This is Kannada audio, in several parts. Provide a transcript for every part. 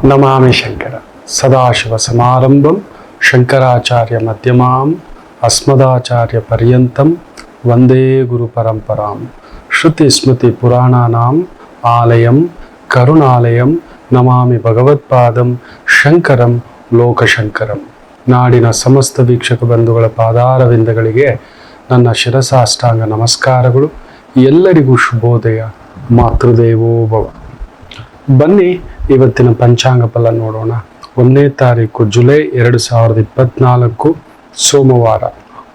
ನಮಾಮಿ ಶಂಕರ ಸದಾಶಿವ ಸಮಾರಂಭಂ ಶಂಕರಾಚಾರ್ಯ ಮಧ್ಯಮಾಂ ಅಸ್ಮದಾಚಾರ್ಯ ಪರ್ಯಂತಂ ವಂದೇ ಗುರು ಪರಂಪರಾಂ ಶ್ರುತಿ ಸ್ಮೃತಿ ಪುರಾಣಾನಾಂ ಆಲಯಂ ಕರುಣಾಲಯಂ ನಮಾಮಿ ಭಗವತ್ಪಾದಂ ಶಂಕರಂ ಲೋಕಶಂಕರಂ. ನಾಡಿನ ಸಮಸ್ತ ವೀಕ್ಷಕ ಬಂಧುಗಳ ಪಾದಾರವಿಂದಗಳಿಗೆ ನನ್ನ ಶಿರಸಾಷ್ಟಾಂಗ ನಮಸ್ಕಾರಗಳು. ಎಲ್ಲರಿಗೂ ಶುಭೋದಯ. ಮಾತೃದೇವೋ ಭವ. ಬನ್ನಿ ಇವತ್ತಿನ ಪಂಚಾಂಗ ಫಲ ನೋಡೋಣ. 1ನೇ ತಾರೀಕು ಜುಲೈ 2024 ಸೋಮವಾರ.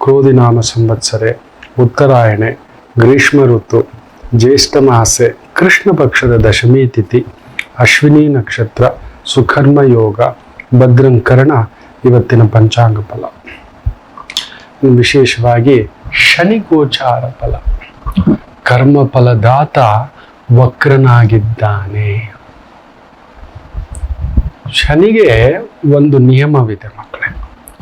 ಕ್ರೋಧಿನಾಮ ಸಂವತ್ಸರೆ, ಉತ್ತರಾಯಣೆ, ಗ್ರೀಷ್ಮ ಋತು, ಜ್ಯೇಷ್ಠ ಮಾಸೆ, ಕೃಷ್ಣ ಪಕ್ಷದ ದಶಮಿ ತಿಥಿ, ಅಶ್ವಿನಿ ನಕ್ಷತ್ರ, ಸುಕರ್ಮ ಯೋಗ, ಭದ್ರಂಕರಣ. ಇವತ್ತಿನ ಪಂಚಾಂಗ ಫಲ ವಿಶೇಷವಾಗಿ ಶನಿ ಗೋಚಾರ ಫಲ. ಕರ್ಮ ಫಲದಾತ ವಕ್ರನಾಗಿದ್ದಾನೆ. ಶನಿಗೆ ಒಂದು ನಿಯಮವಿದೆ ಮಕ್ಕಳೇ.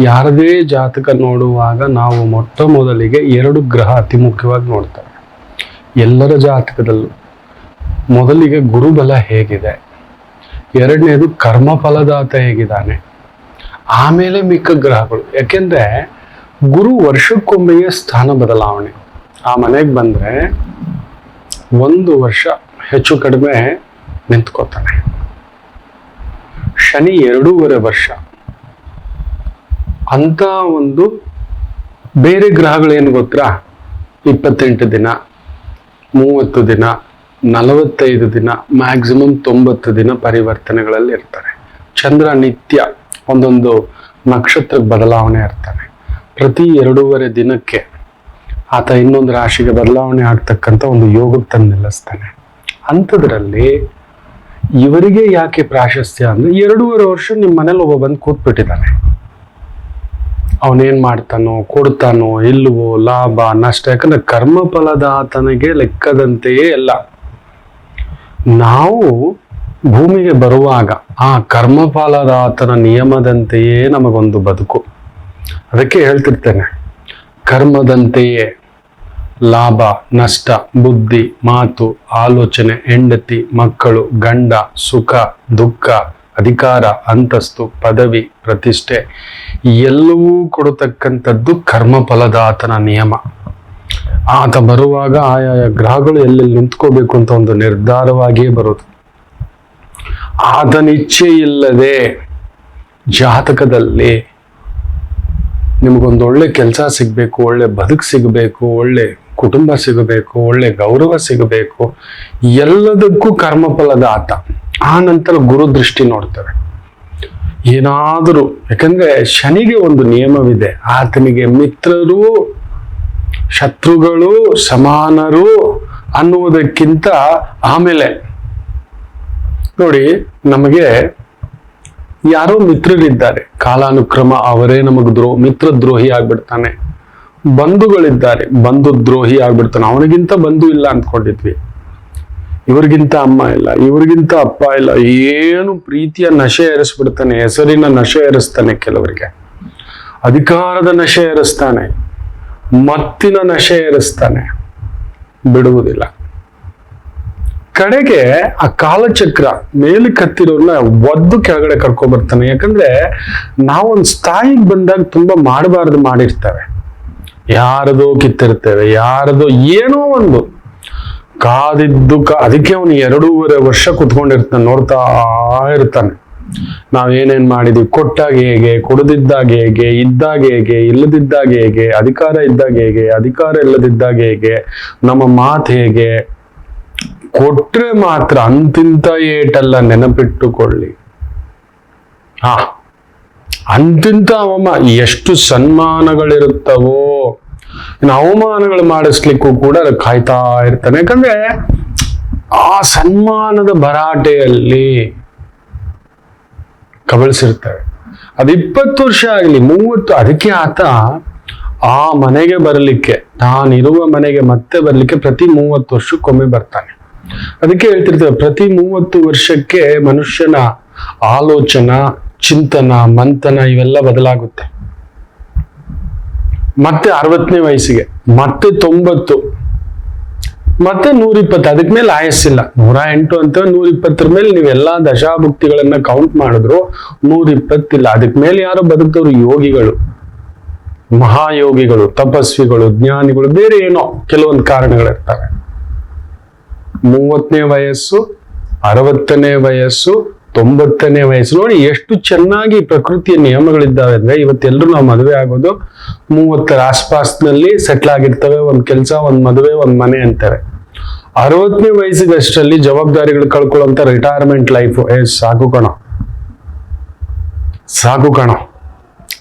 ಯಾರದೇ ಜಾತಕ ನೋಡುವಾಗ ನಾವು ಮೊಟ್ಟ ಮೊದಲಿಗೆ 2 ಗ್ರಹ ಅತಿ ಮುಖ್ಯವಾಗಿ ನೋಡ್ತೇವೆ. ಎಲ್ಲರ ಜಾತಕದಲ್ಲೂ ಮೊದಲಿಗೆ ಗುರುಬಲ ಹೇಗಿದೆ, ಎರಡನೇದು ಕರ್ಮ ಫಲದಾತ ಹೇಗಿದ್ದಾನೆ, ಆಮೇಲೆ ಮಿಕ್ಕ ಗ್ರಹಗಳು. ಯಾಕೆಂದ್ರೆ ಗುರು ವರ್ಷಕ್ಕೊಮ್ಮೆಯೇ ಸ್ಥಾನ ಬದಲಾವಣೆ. ಆ ಮನೆಗೆ ಬಂದ್ರೆ 1 ವರ್ಷ ಹೆಚ್ಚು ಕಡಿಮೆ ನಿಂತ್ಕೋತಾನೆ. ಶನಿ 2.5 ವರ್ಷ. ಅಂತ ಒಂದು ಬೇರೆ ಗ್ರಹಗಳೇನು ಗೊತ್ತಾ, 28 ದಿನ, 30 ದಿನ, 45 ದಿನ, ಮ್ಯಾಕ್ಸಿಮಮ್ 90 ದಿನ ಪರಿವರ್ತನೆಗಳಲ್ಲಿ ಇರ್ತಾರೆ. ಚಂದ್ರ ನಿತ್ಯ ಒಂದೊಂದು ನಕ್ಷತ್ರಕ್ಕೆ ಬದಲಾವಣೆ ಇರ್ತಾನೆ. ಪ್ರತಿ 2.5 ದಿನಕ್ಕೆ ಆತ ಇನ್ನೊಂದು ರಾಶಿಗೆ ಬದಲಾವಣೆ ಆಗ್ತಕ್ಕಂಥ ಒಂದು ಯೋಗಕ್ಕೆ ತಂದು ನಿಲ್ಲಿಸ್ತಾನೆ. ಅಂಥದ್ರಲ್ಲಿ ಇವರಿಗೆ ಯಾಕೆ ಪ್ರಾಶಸ್ತ್ಯ ಅಂದ್ರೆ 2.5 ವರ್ಷ ನಿಮ್ಮ ಮನೇಲಿ ಒಬ್ಬ ಬಂದು ಕೂತ್ಬಿಟ್ಟಿದ್ದಾನೆ. ಅವನೇನ್ ಮಾಡ್ತಾನೋ, ಕೊಡ್ತಾನೋ ಇಲ್ವೋ, ಲಾಭ ನಷ್ಟ. ಯಾಕಂದ್ರೆ ಕರ್ಮ ಫಲದಾತನಿಗೆ ಲೆಕ್ಕದಂತೆಯೇ ಎಲ್ಲ. ನಾವು ಭೂಮಿಗೆ ಬರುವಾಗ ಆ ಕರ್ಮ ಫಲದಾತನ ನಿಯಮದಂತೆಯೇ ನಮಗೊಂದು ಬದುಕು. ಅದಕ್ಕೆ ಹೇಳ್ತಿರ್ತೇನೆ, ಕರ್ಮದಂತೆಯೇ ಲಾಭ ನಷ್ಟ, ಬುದ್ಧಿ, ಮಾತು, ಆಲೋಚನೆ, ಹೆಂಡತಿ, ಮಕ್ಕಳು, ಗಂಡ, ಸುಖ ದುಃಖ, ಅಧಿಕಾರ, ಅಂತಸ್ತು, ಪದವಿ, ಪ್ರತಿಷ್ಠೆ ಎಲ್ಲವೂ ಕೊಡತಕ್ಕಂಥದ್ದು ಕರ್ಮ ಫಲದಾತನ ನಿಯಮ. ಆತ ಬರುವಾಗ ಆಯಾ ಗ್ರಹಗಳು ಎಲ್ಲೆಲ್ಲಿ ನಿಂತ್ಕೋಬೇಕು ಅಂತ ಒಂದು ನಿರ್ಧಾರವಾಗಿಯೇ ಬರೋದು. ಆತನ ಇಚ್ಛೆ ಇಲ್ಲದೆ ಜಾತಕದಲ್ಲಿ ನಿಮಗೊಂದು ಒಳ್ಳೆ ಕೆಲಸ ಸಿಗಬೇಕು, ಒಳ್ಳೆ ಬದುಕು ಸಿಗಬೇಕು, ಒಳ್ಳೆ ಕುಟುಂಬ ಸಿಗಬೇಕು, ಒಳ್ಳೆ ಗೌರವ ಸಿಗಬೇಕು, ಎಲ್ಲದಕ್ಕೂ ಕರ್ಮಫಲದ ಆತ. ಆ ನಂತರ ಗುರು ದೃಷ್ಟಿ ನೋಡ್ತೇವೆ. ಏನಾದರೂ, ಯಾಕಂದ್ರೆ ಶನಿಗೆ ಒಂದು ನಿಯಮವಿದೆ. ಆತನಿಗೆ ಮಿತ್ರರು ಶತ್ರುಗಳು ಸಮಾನರು ಅನ್ನುವುದಕ್ಕಿಂತ ಆಮೇಲೆ ನೋಡಿ, ನಮಗೆ ಯಾರೋ ಮಿತ್ರರಿದ್ದಾರೆ, ಕಾಲಾನುಕ್ರಮ ಅವರೇ ನಮಗ್ ಮಿತ್ರ ದ್ರೋಹಿ ಆಗ್ಬಿಡ್ತಾನೆ. ಬಂಧುಗಳಿದ್ದಾರೆ, ಬಂಧು ದ್ರೋಹಿ ಆಗ್ಬಿಡ್ತಾನೆ. ಅವನಿಗಿಂತ ಬಂಧು ಇಲ್ಲ ಅಂದ್ಕೊಂಡಿದ್ವಿ, ಇವ್ರಿಗಿಂತ ಅಮ್ಮ ಇಲ್ಲ, ಇವ್ರಿಗಿಂತ ಅಪ್ಪ ಇಲ್ಲ. ಏನು ಪ್ರೀತಿಯ ನಶೆ ಏರಿಸ್ಬಿಡ್ತಾನೆ, ಹೆಸರಿನ ನಶೆ ಏರಿಸ್ತಾನೆ, ಕೆಲವರಿಗೆ ಅಧಿಕಾರದ ನಶೆ ಏರಿಸ್ತಾನೆ, ಮತ್ತಿನ ನಶೆ ಏರಿಸ್ತಾನೆ, ಬಿಡುವುದಿಲ್ಲ. ಕಡೆಗೆ ಆ ಕಾಲಚಕ್ರ ಮೇಲಕ್ಕೆ ಹತ್ತಿರೋರ್ನ ಒದ್ದು ಕೆಳಗಡೆ ಕರ್ಕೊಂಡ್ಬರ್ತಾನೆ. ಯಾಕಂದ್ರೆ ನಾವೊಂದು ಸ್ಥಾಯಿಗೆ ಬಂದಾಗ ತುಂಬಾ ಮಾಡಬಾರ್ದು ಮಾಡಿರ್ತೇವೆ, ಯಾರದೋ ಕಿತ್ತಿರ್ತೇವೆ, ಯಾರದೋ ಏನೋ ಒಂದು ಕಾದಿದ್ದು ಅದಕ್ಕೆ ಅವನು 2.5 ವರ್ಷ ಕುತ್ಕೊಂಡಿರ್ತಾನೆ, ನೋಡ್ತಾ ಇರ್ತಾನೆ. ನಾವೇನೇನ್ ಮಾಡಿದ್ವಿ, ಕೊಟ್ಟಾಗ ಹೇಗೆ, ಕೊಡದಿದ್ದಾಗ ಹೇಗೆ, ಇದ್ದಾಗ ಹೇಗೆ, ಇಲ್ಲದಿದ್ದಾಗ ಹೇಗೆ, ಅಧಿಕಾರ ಇದ್ದಾಗ ಹೇಗೆ, ಅಧಿಕಾರ ಇಲ್ಲದಿದ್ದಾಗ ಹೇಗೆ, ನಮ್ಮ ಮಾತು ಹೇಗೆ. ಕೊಟ್ರೆ ಮಾತ್ರ ಅಂತಿಂತ ಏಟಲ್ಲ, ನೆನಪಿಟ್ಟುಕೊಳ್ಳಿ. ಅಂತಿಂತ ಎಷ್ಟು ಸನ್ಮಾನಗಳಿರುತ್ತವೋ, ಇನ್ನು ಅವಮಾನಗಳು ಮಾಡಿಸ್ಲಿಕ್ಕೂ ಕೂಡ ಕಾಯ್ತಾ ಇರ್ತಾನೆ. ಯಾಕಂದ್ರೆ ಆ ಸನ್ಮಾನದ ಭರಾಟೆಯಲ್ಲಿ ಕಬಳಿಸಿರ್ತವೆ. ಅದು 20 ವರ್ಷ ಆಗಲಿ 30. ಅದಕ್ಕೆ ಆತ ಆ ಮನೆಗೆ ಬರಲಿಕ್ಕೆ, ತಾನಿರುವ ಮನೆಗೆ ಮತ್ತೆ ಬರ್ಲಿಕ್ಕೆ ಪ್ರತಿ 30 ವರ್ಷಕ್ಕೊಮ್ಮೆ ಬರ್ತಾನೆ. ಅದಕ್ಕೆ ಹೇಳ್ತಿರ್ತೇವೆ, ಪ್ರತಿ 30 ವರ್ಷಕ್ಕೆ ಮನುಷ್ಯನ ಆಲೋಚನ, ಚಿಂತನ, ಮಂಥನ ಇವೆಲ್ಲ ಬದಲಾಗುತ್ತೆ. ಮತ್ತೆ 60ನೇ ವಯಸ್ಸಿಗೆ, ಮತ್ತೆ 90, ಮತ್ತೆ 120, ಅದಕ್ ಮೇಲೆ ಆಯಸ್ಸಿಲ್ಲ. 108 ಅಂತ 120 ಮೇಲೆ ನೀವೆಲ್ಲಾ ದಶಾಭುಕ್ತಿಗಳನ್ನ ಕೌಂಟ್ ಮಾಡಿದ್ರು 120 ಇಲ್ಲ. ಅದಕ್ ಮೇಲೆ ಯಾರೋ ಬದುಕಿದವರು ಯೋಗಿಗಳು, ಮಹಾಯೋಗಿಗಳು, ತಪಸ್ವಿಗಳು, ಜ್ಞಾನಿಗಳು, ಬೇರೆ ಏನೋ ಕೆಲವೊಂದು ಕಾರಣಗಳಿರ್ತವೆ. 30ನೇ ವಯಸ್ಸು, 60ನೇ ವಯಸ್ಸು, 90ನೇ ವಯಸ್ಸು. ನೋಡಿ ಎಷ್ಟು ಚೆನ್ನಾಗಿ ಪ್ರಕೃತಿಯ ನಿಯಮಗಳಿದ್ದಾವೆ ಅಂದ್ರೆ, ಇವತ್ತೆಲ್ಲರೂ ನಾವು ಮದುವೆ ಆಗೋದು 30ರ ಆಸ್ಪಾಸ್ನಲ್ಲಿ ಸೆಟ್ಲ್ ಆಗಿರ್ತವೆ. ಒಂದ್ ಕೆಲಸ, ಒಂದ್ ಮದುವೆ, ಒಂದ್ ಮನೆ ಅಂತವೆ. 60ನೇ ವಯಸ್ಸಿಗಷ್ಟರಲ್ಲಿ ಜವಾಬ್ದಾರಿಗಳು ಕಳ್ಕೊಳ್ಳುವಂತ ರಿಟೈರ್ಮೆಂಟ್ ಲೈಫ್, ಸಾಕು ಕಣೋ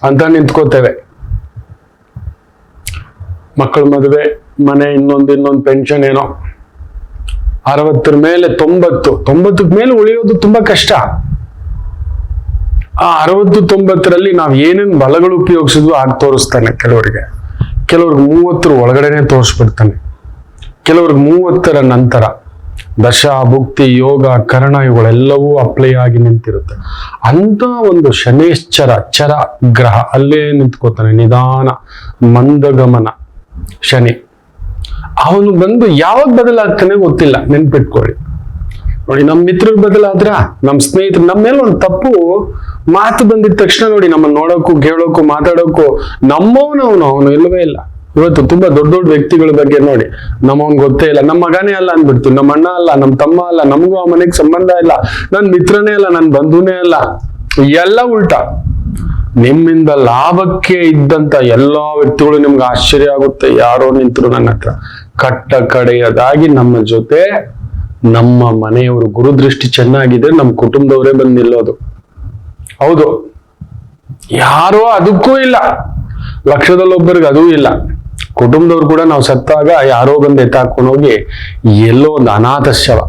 ಅಂತ ನಿಂತ್ಕೋತೇವೆ. ಮಕ್ಕಳ ಮದುವೆ, ಮನೆ, ಇನ್ನೊಂದು ಪೆನ್ಷನ್ ಏನೋ. 60ರ ಮೇಲೆ 90ಕ್ಕೆ ಮೇಲೆ ಉಳಿಯೋದು ತುಂಬಾ ಕಷ್ಟ. ಆ 60-90ರಲ್ಲಿ ನಾವ್ ಏನೇನ್ ಬಲಗಳು ಉಪಯೋಗಿಸಿದ್ವು ಆಗ ತೋರಿಸ್ತಾನೆ ಕೆಲವರಿಗೆ. ಕೆಲವ್ರಿಗೆ 30ರ ಒಳಗಡೆನೆ ತೋರಿಸ್ಬಿಡ್ತಾನೆ, ಕೆಲವ್ರಿಗೆ 30ರ ನಂತರ. ದಶ, ಭುಕ್ತಿ, ಯೋಗ, ಕರ್ಣ ಇವುಗಳೆಲ್ಲವೂ ಅಪ್ಲೈ ಆಗಿ ನಿಂತಿರುತ್ತೆ. ಅಂತ ಒಂದು ಶನೇಶ್ಚರ ಚರ ಗ್ರಹ ಅಲ್ಲೇ ನಿಂತ್ಕೋತಾನೆ, ನಿಧಾನ ಮಂದಗಮನ ಶನಿ. ಅವನು ಬಂದು ಯಾವಾಗ ಬದಲಾಗ್ತಾನೆ ಗೊತ್ತಿಲ್ಲ, ನೆನ್ಪಿಟ್ಕೊಳ್ಳಿ. ನೋಡಿ, ನಮ್ಮ ಮಿತ್ರರು ಬದಲಾದ್ರ, ನಮ್ಮ ಸ್ನೇಹಿತರು, ನಮ್ಮ ಮೇಲೆ ಒಂದು ತಪ್ಪು ಮಾತು ಬಂದಿದ ತಕ್ಷಣ ನೋಡಿ, ನಮ್ಮನ್ನ ನೋಡೋಕು, ಕೇಳೋಕು, ಮಾತಾಡೋಕು ಅವನು ಇಲ್ಲವೇ ಇಲ್ಲ. ಇವತ್ತು ತುಂಬಾ ದೊಡ್ಡ ವ್ಯಕ್ತಿಗಳ ಬಗ್ಗೆ ನೋಡಿ, ನಮ್ಮವನ್ ಗೊತ್ತೇ ಇಲ್ಲ, ನಮ್ಮ ಮಗನೇ ಅಲ್ಲ ಅನ್ಬಿಡ್ತೀವಿ, ನಮ್ಮ ಅಣ್ಣ ಅಲ್ಲ, ನಮ್ಮ ತಮ್ಮ ಅಲ್ಲ, ನಮಗೂ ಆ ಮನೆಗೆ ಸಂಬಂಧ ಇಲ್ಲ, ನನ್ ಮಿತ್ರನೇ ಅಲ್ಲ, ನನ್ ಬಂಧುನೇ ಅಲ್ಲ, ಎಲ್ಲ ಉಲ್ಟಾ. ನಿಮ್ಮಿಂದ ಲಾಭಕ್ಕೆ ಇದ್ದಂತ ಎಲ್ಲಾ ವ್ಯಕ್ತಿಗಳು ನಿಮ್ಗೆ ಆಶ್ಚರ್ಯ ಆಗುತ್ತೆ. ಯಾರೋ ನಿಂತರು ನನ್ನ ಹತ್ರ, ಕಟ್ಟ ಕಡೆಯದಾಗಿ ನಮ್ಮ ಜೊತೆ ನಮ್ಮ ಮನೆಯವರು ಗುರುದೃಷ್ಟಿ ಚೆನ್ನಾಗಿದೆ, ನಮ್ಮ ಕುಟುಂಬದವರೇ ಬಂದು ನಿಲ್ಲೋದು. ಹೌದು, ಯಾರೋ ಅದಕ್ಕೂ ಇಲ್ಲ, ಲಕ್ಷದಲ್ಲೊಬ್ಬರಿಗೆ ಅದೂ ಇಲ್ಲ. ಕುಟುಂಬದವ್ರು ಕೂಡ ನಾವು ಸತ್ತಾಗ ಯಾರೋ ಬಂದು ಎತ್ತಾಕೊಂಡು ಹೋಗಿ ಎಲ್ಲೋ ಒಂದು ಅನಾಥ ಶವ.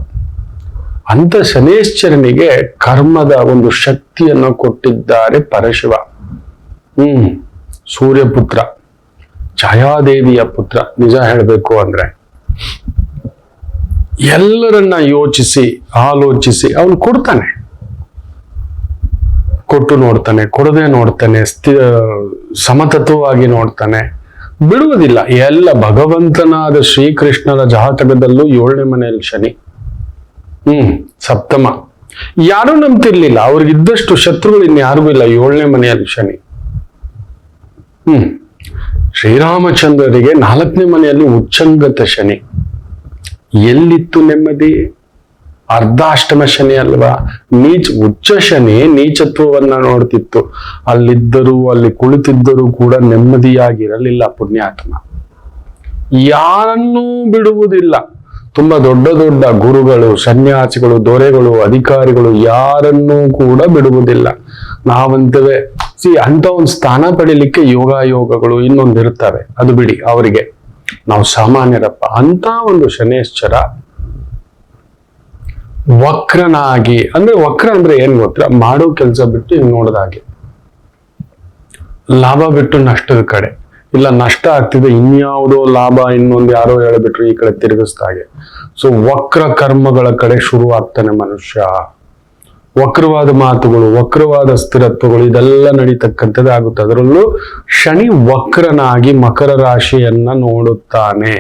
ಅಂತ ಶನೇಶ್ವರನಿಗೆ ಕರ್ಮದ ಒಂದು ಶಕ್ತಿಯನ್ನು ಕೊಟ್ಟಿದ್ದಾರೆ ಪರಶಿವ. ಸೂರ್ಯಪುತ್ರ, ಛಾಯಾದೇವಿಯ ಪುತ್ರ. ನಿಜ ಹೇಳಬೇಕು ಅಂದ್ರೆ ಎಲ್ಲರನ್ನ ಯೋಚಿಸಿ ಆಲೋಚಿಸಿ ಅವನು ಕೊಡ್ತಾನೆ, ಕೊಟ್ಟು ನೋಡ್ತಾನೆ, ಕೊಡದೆ ನೋಡ್ತಾನೆ, ಸಮತತ್ವವಾಗಿ ನೋಡ್ತಾನೆ, ಬಿಡುವುದಿಲ್ಲ. ಎಲ್ಲ ಭಗವಂತನಾದ ಶ್ರೀಕೃಷ್ಣನ ಜಾತಕದಲ್ಲೂ 7ನೇ ಮನೆಯಲ್ಲಿ ಶನಿ, ಸಪ್ತಮ. ಯಾರೂ ನಂಬ್ತಿರ್ಲಿಲ್ಲ, ಅವ್ರಿಗಿದ್ದಷ್ಟು ಶತ್ರುಗಳು ಇನ್ಯಾರಿಗೂ ಇಲ್ಲ. 7ನೇ ಮನೆಯಲ್ಲಿ ಶನಿ. ಶ್ರೀರಾಮಚಂದ್ರರಿಗೆ 4ನೇ ಮನೆಯಲ್ಲಿ ಉಚ್ಚಂಗತ ಶನಿ. ಎಲ್ಲಿತ್ತು ನೆಮ್ಮದಿ? ಅರ್ಧಾಷ್ಟಮ ಶನಿ ಅಲ್ವಾ, ಉಚ್ಚ ಶನಿ ನೀಚತ್ವವನ್ನ ನೋಡ್ತಿತ್ತು. ಅಲ್ಲಿದ್ದರೂ, ಅಲ್ಲಿ ಕುಳಿತಿದ್ದರೂ ಕೂಡ ನೆಮ್ಮದಿಯಾಗಿರಲಿಲ್ಲ ಪುಣ್ಯಾತ್ಮ. ಯಾರನ್ನೂ ಬಿಡುವುದಿಲ್ಲ. ತುಂಬಾ ದೊಡ್ಡ ದೊಡ್ಡ ಗುರುಗಳು, ಸನ್ಯಾಸಿಗಳು, ದೊರೆಗಳು, ಅಧಿಕಾರಿಗಳು ಯಾರನ್ನೂ ಕೂಡ ಬಿಡುವುದಿಲ್ಲ. ನಾವಂತವೇ ಅಂತ ಒಂದು ಸ್ಥಾನ ಪಡಿಲಿಕ್ಕೆ ಯೋಗಗಳು ಇನ್ನೊಂದಿರ್ತವೆ, ಅದು ಬಿಡಿ, ಅವರಿಗೆ. ನಾವು ಸಾಮಾನ್ಯರಪ್ಪ. ಅಂತ ಒಂದು ಶನೇಶ್ವರ ವಕ್ರನಾಗಿ, ಅಂದ್ರೆ ವಕ್ರ ಅಂದ್ರೆ ಏನ್ ಗೊತ್ತಾ, ಮಾಡೋ ಕೆಲಸ ಬಿಟ್ಟು ಹಿಂಗ್ ನೋಡ್ದಾಗೆ, ಲಾಭ ಬಿಟ್ಟು ನಷ್ಟದ ಕಡೆ ಇಲ್ಲ, ನಷ್ಟ ಆಗ್ತಿದೆ ಇನ್ಯಾವುದೋ ಲಾಭ ಇನ್ನೊಂದು ಯಾರೋ ಹೇಳ್ಬಿಟ್ರು ಈ ಕಡೆ ತಿರುಗಿಸ್ದಾಗೆ. ಸೊ ವಕ್ರ ಕರ್ಮಗಳ ಕಡೆ ಶುರು ಆಗ್ತಾನೆ ಮನುಷ್ಯ. ವಕ್ರವಾದ ಮಾತುಗಳು, ವಕ್ರವಾದ ಸ್ಥಿರತ್ವಗಳು, ಇದೆಲ್ಲ ನಡೀತಕ್ಕಂಥದ್ದು ಆಗುತ್ತೆ. ಅದರಲ್ಲೂ ಶನಿ ವಕ್ರನಾಗಿ ಮಕರ ರಾಶಿಯನ್ನ ನೋಡುತ್ತಾನೆ.